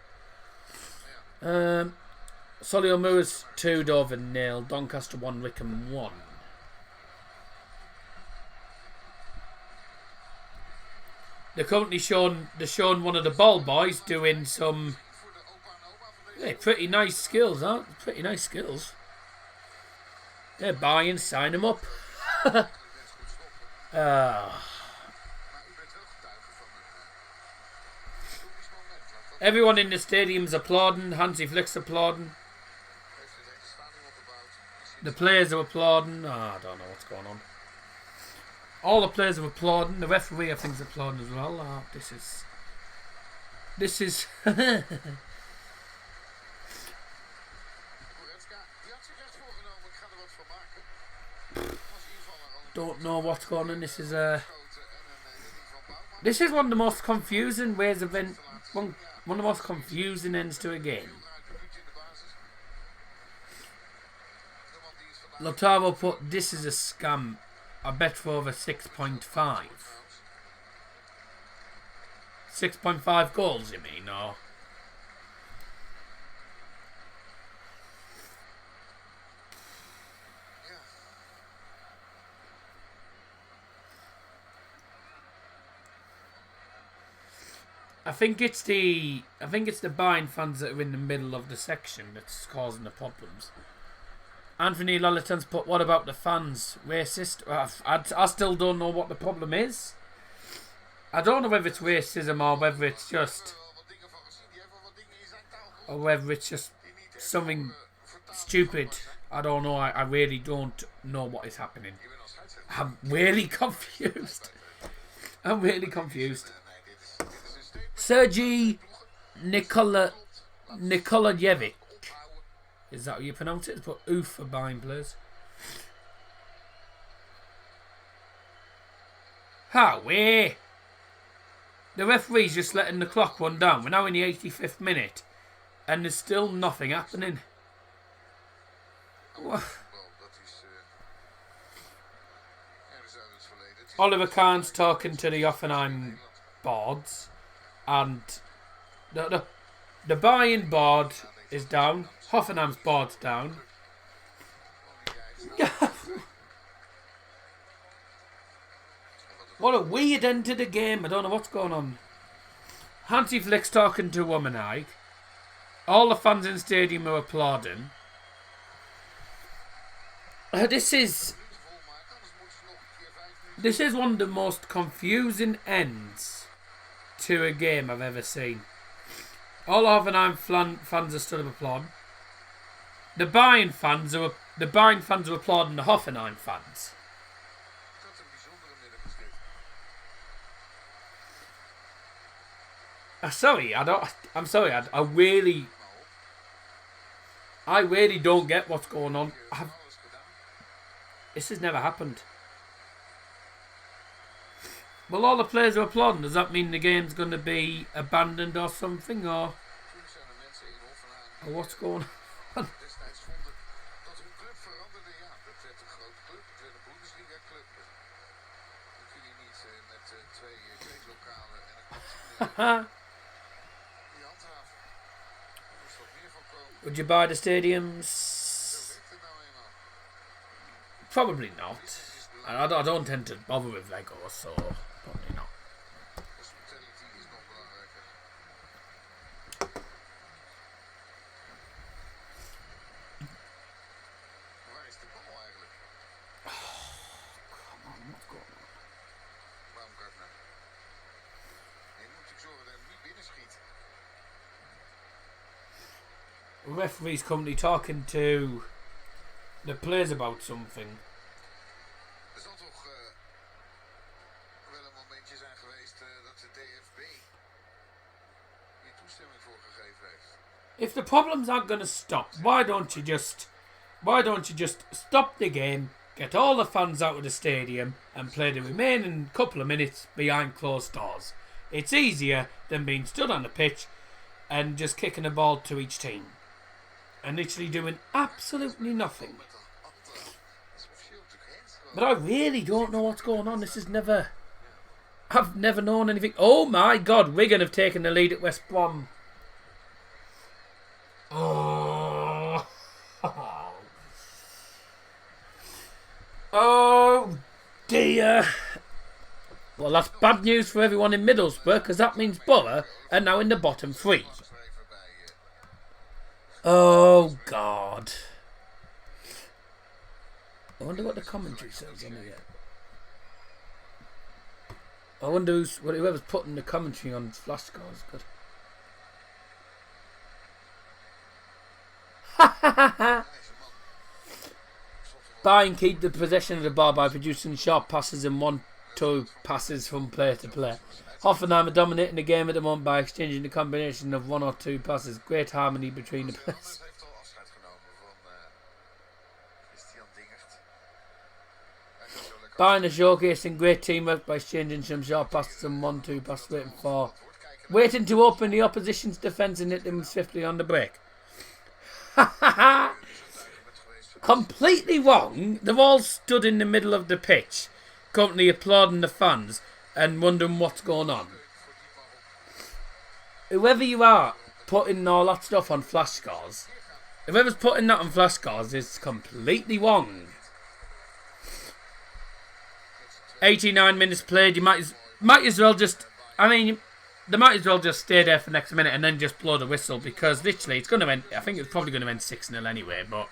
Solio Moors 2, Dover 0. Doncaster 1, Wickham 1. They're currently showing one of the ball boys doing some pretty nice skills, huh? Pretty nice skills. They're buying, sign them up. Everyone in the stadium's applauding. Hansi Flick's applauding. The players are applauding. I don't know what's going on. All the players are applauding. The referee, I think, is applauding as well. This is. Don't know what's going on. This is one of the most confusing ways of one of the most confusing ends to a game. Lautaro put, "This is a scam. I bet for over 6.5. 6.5 goals, you mean, or?" I think it's the Bayern fans that are in the middle of the section that's causing the problems. Anthony Lolliton's put, "What about the fans? Racist?" I still don't know what the problem is. I don't know whether it's racism or whether it's just something stupid. I don't know. I really don't know what is happening. I'm really confused. Sergei Nikolajevic. Is that how you pronounce it? It's put oof for Bayern players. The referee's just letting the clock run down. We're now in the 85th minute. And there's still nothing happening. Oliver Kahn's talking to the Hoffenheim boards. And the Bayern board is down. Hoffenheim's board's down. What a weird end to the game. I don't know what's going on. Hansi Flick's talking to Womanike. All the fans in the stadium are applauding. This is one of the most confusing ends to a game I've ever seen. All Hoffenheim fans are stood up applauding. The Bayern fans are applauding the Hoffenheim fans. Wat een bijzondere middag is dit. I'm sorry. I really don't get what's going on. Alles gedaan. This has never happened. Well, all the players are applauding. Does that mean the game's going to be abandoned or something, or Natuurlijk zijn er mensen in Hoffenheim what's going on? destijds vonden dat hun club veranderde. Ja, dat werd een grote club. Het werd een bundesliga club. Dan kun je niet met twee kleedlokalen en een kantine die handhaven. Er moest wat meer van komen. Would you buy the stadiums? Zo werkt het nou eenmaal. Probably not. Business is I don't tend to bother with Lego, so probably not. hospitality is nog belangrijker. Waar is de bal eigenlijk? Come on, what's going on? Baumgartner. Je moet natuurlijk zorgen dat hij hem niet binnenschiet. Referee's currently talking to the players about something. Er zal toch wel een momentje zijn geweest dat de DFB hier toestemming voor gegeven heeft. If the problems aren't going to stop, why don't you just stop the game, get all the fans out of the stadium, and play the remaining couple of minutes behind closed doors? It's easier than being stood on the pitch and just kicking a ball to each team and literally doing absolutely nothing. Met de handen. Dat is officieel natuurlijk hands. But I really don't know what's going on. I've never known anything. Oh my God, Wigan have taken the lead at West Brom. Oh. Oh dear. Well, that's bad news for everyone in Middlesbrough, because that means Borough are now in the bottom three. Geschreven bij Oh God. I wonder what the commentary says on here. I wonder whoever's putting the commentary on Flash Scores. Good. Bayern keep the possession of the ball by producing short passes and 1-2 passes from player to player. Hoffenheim are dominating the game at the moment by exchanging the combination of 1 or 2 passes. Great harmony between the players. heeft al afscheid genomen van Christian Dingert. Hij gaat zo lekker Bayern are showcasing great teamwork by exchanging some short passes and 1-2 passes waiting to open the opposition's defence and hit them swiftly on the break. Completely wrong. They've all stood in the middle of the pitch, currently applauding the fans and wondering what's going on. Whoever you are putting all that stuff on Flash Scores, whoever's putting that on Flash Scores is completely wrong. 89 minutes played. You might as well just. I mean, they might as well just stay there for the next minute and then just blow the whistle, because literally it's going to end. I think it's probably going to end 6-0 anyway. But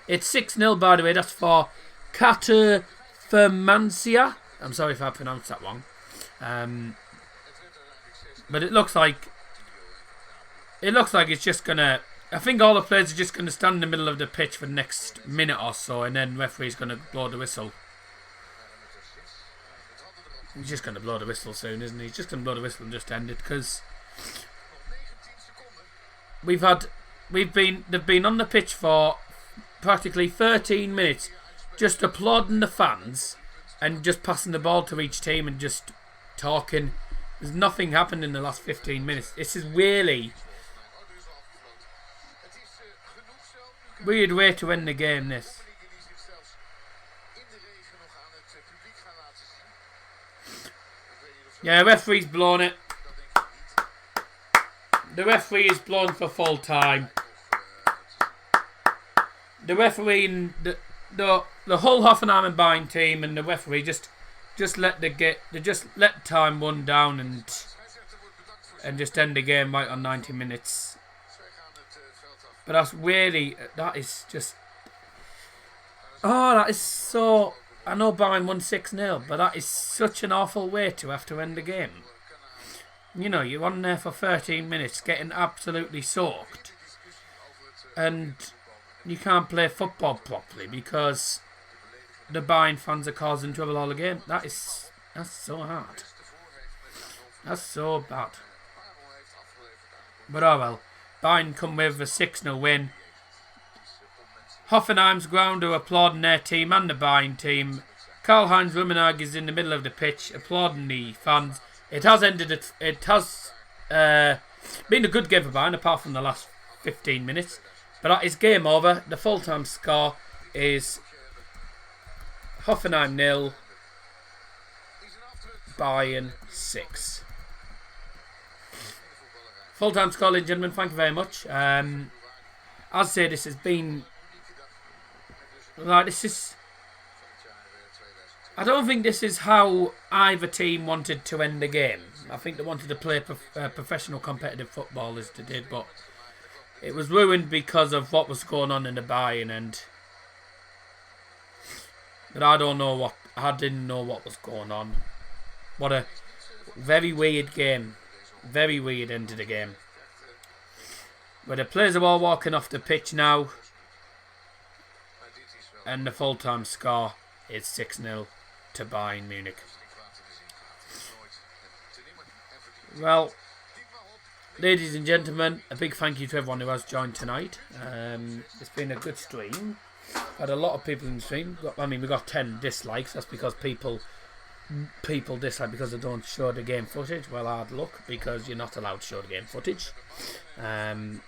it's 6-0, by the way. That's for Caterfermancia. I'm sorry if I pronounced that wrong. But it looks like it's just gonna. I think all the players are just gonna stand in the middle of the pitch for the next minute or so, and then referee's gonna blow the whistle. He's just gonna blow the whistle soon, isn't he? He's just gonna blow the whistle and just end it, because they've been on the pitch for practically 13 minutes, just applauding the fans and just passing the ball to each team and just talking. There's nothing happened in the last 15 minutes. This is really weird way to end the game, this. Yeah, referee's blown it. The referee is blown for full time. The referee and the whole Hoffenheim and Bayern team and the referee just let time run down and just end the game right on 90 minutes. But that is so. I know Bayern won 6-0, but that is such an awful way to have to end the game. You know, you're on there for 13 minutes getting absolutely soaked. And you can't play football properly because the Bayern fans are causing trouble all the game. That's so hard. That's so bad. But oh well. Bayern come with a 6-0 win. Hoffenheim's ground are applauding their team and the Bayern team. Karl-Heinz Rummenigge is in the middle of the pitch applauding the fans. It has been a good game for Bayern apart from the last 15 minutes. But that is game over. The full-time score is Hoffenheim 0, Bayern 6. Full-time score, ladies and gentlemen. Thank you very much. As I say, this has been like I don't think this is how either team wanted to end the game. I think they wanted to play professional competitive football as they did, but it was ruined because of what was going on in the Bayern end. But I didn't know what was going on. What a very weird game. Very weird end to the game. Where the players are all walking off the pitch now. And the full-time score is 6-0 to Bayern Munich. Well, ladies and gentlemen, a big thank you to everyone who has joined tonight. It's been a good stream. Had a lot of people in the stream. We got 10 dislikes. That's because people dislike because they don't show the game footage. Well, hard luck because you're not allowed to show the game footage. But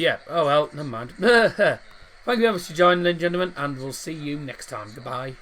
yeah, oh well, never mind. Thank you very much for joining, ladies and gentlemen, and we'll see you next time. Goodbye.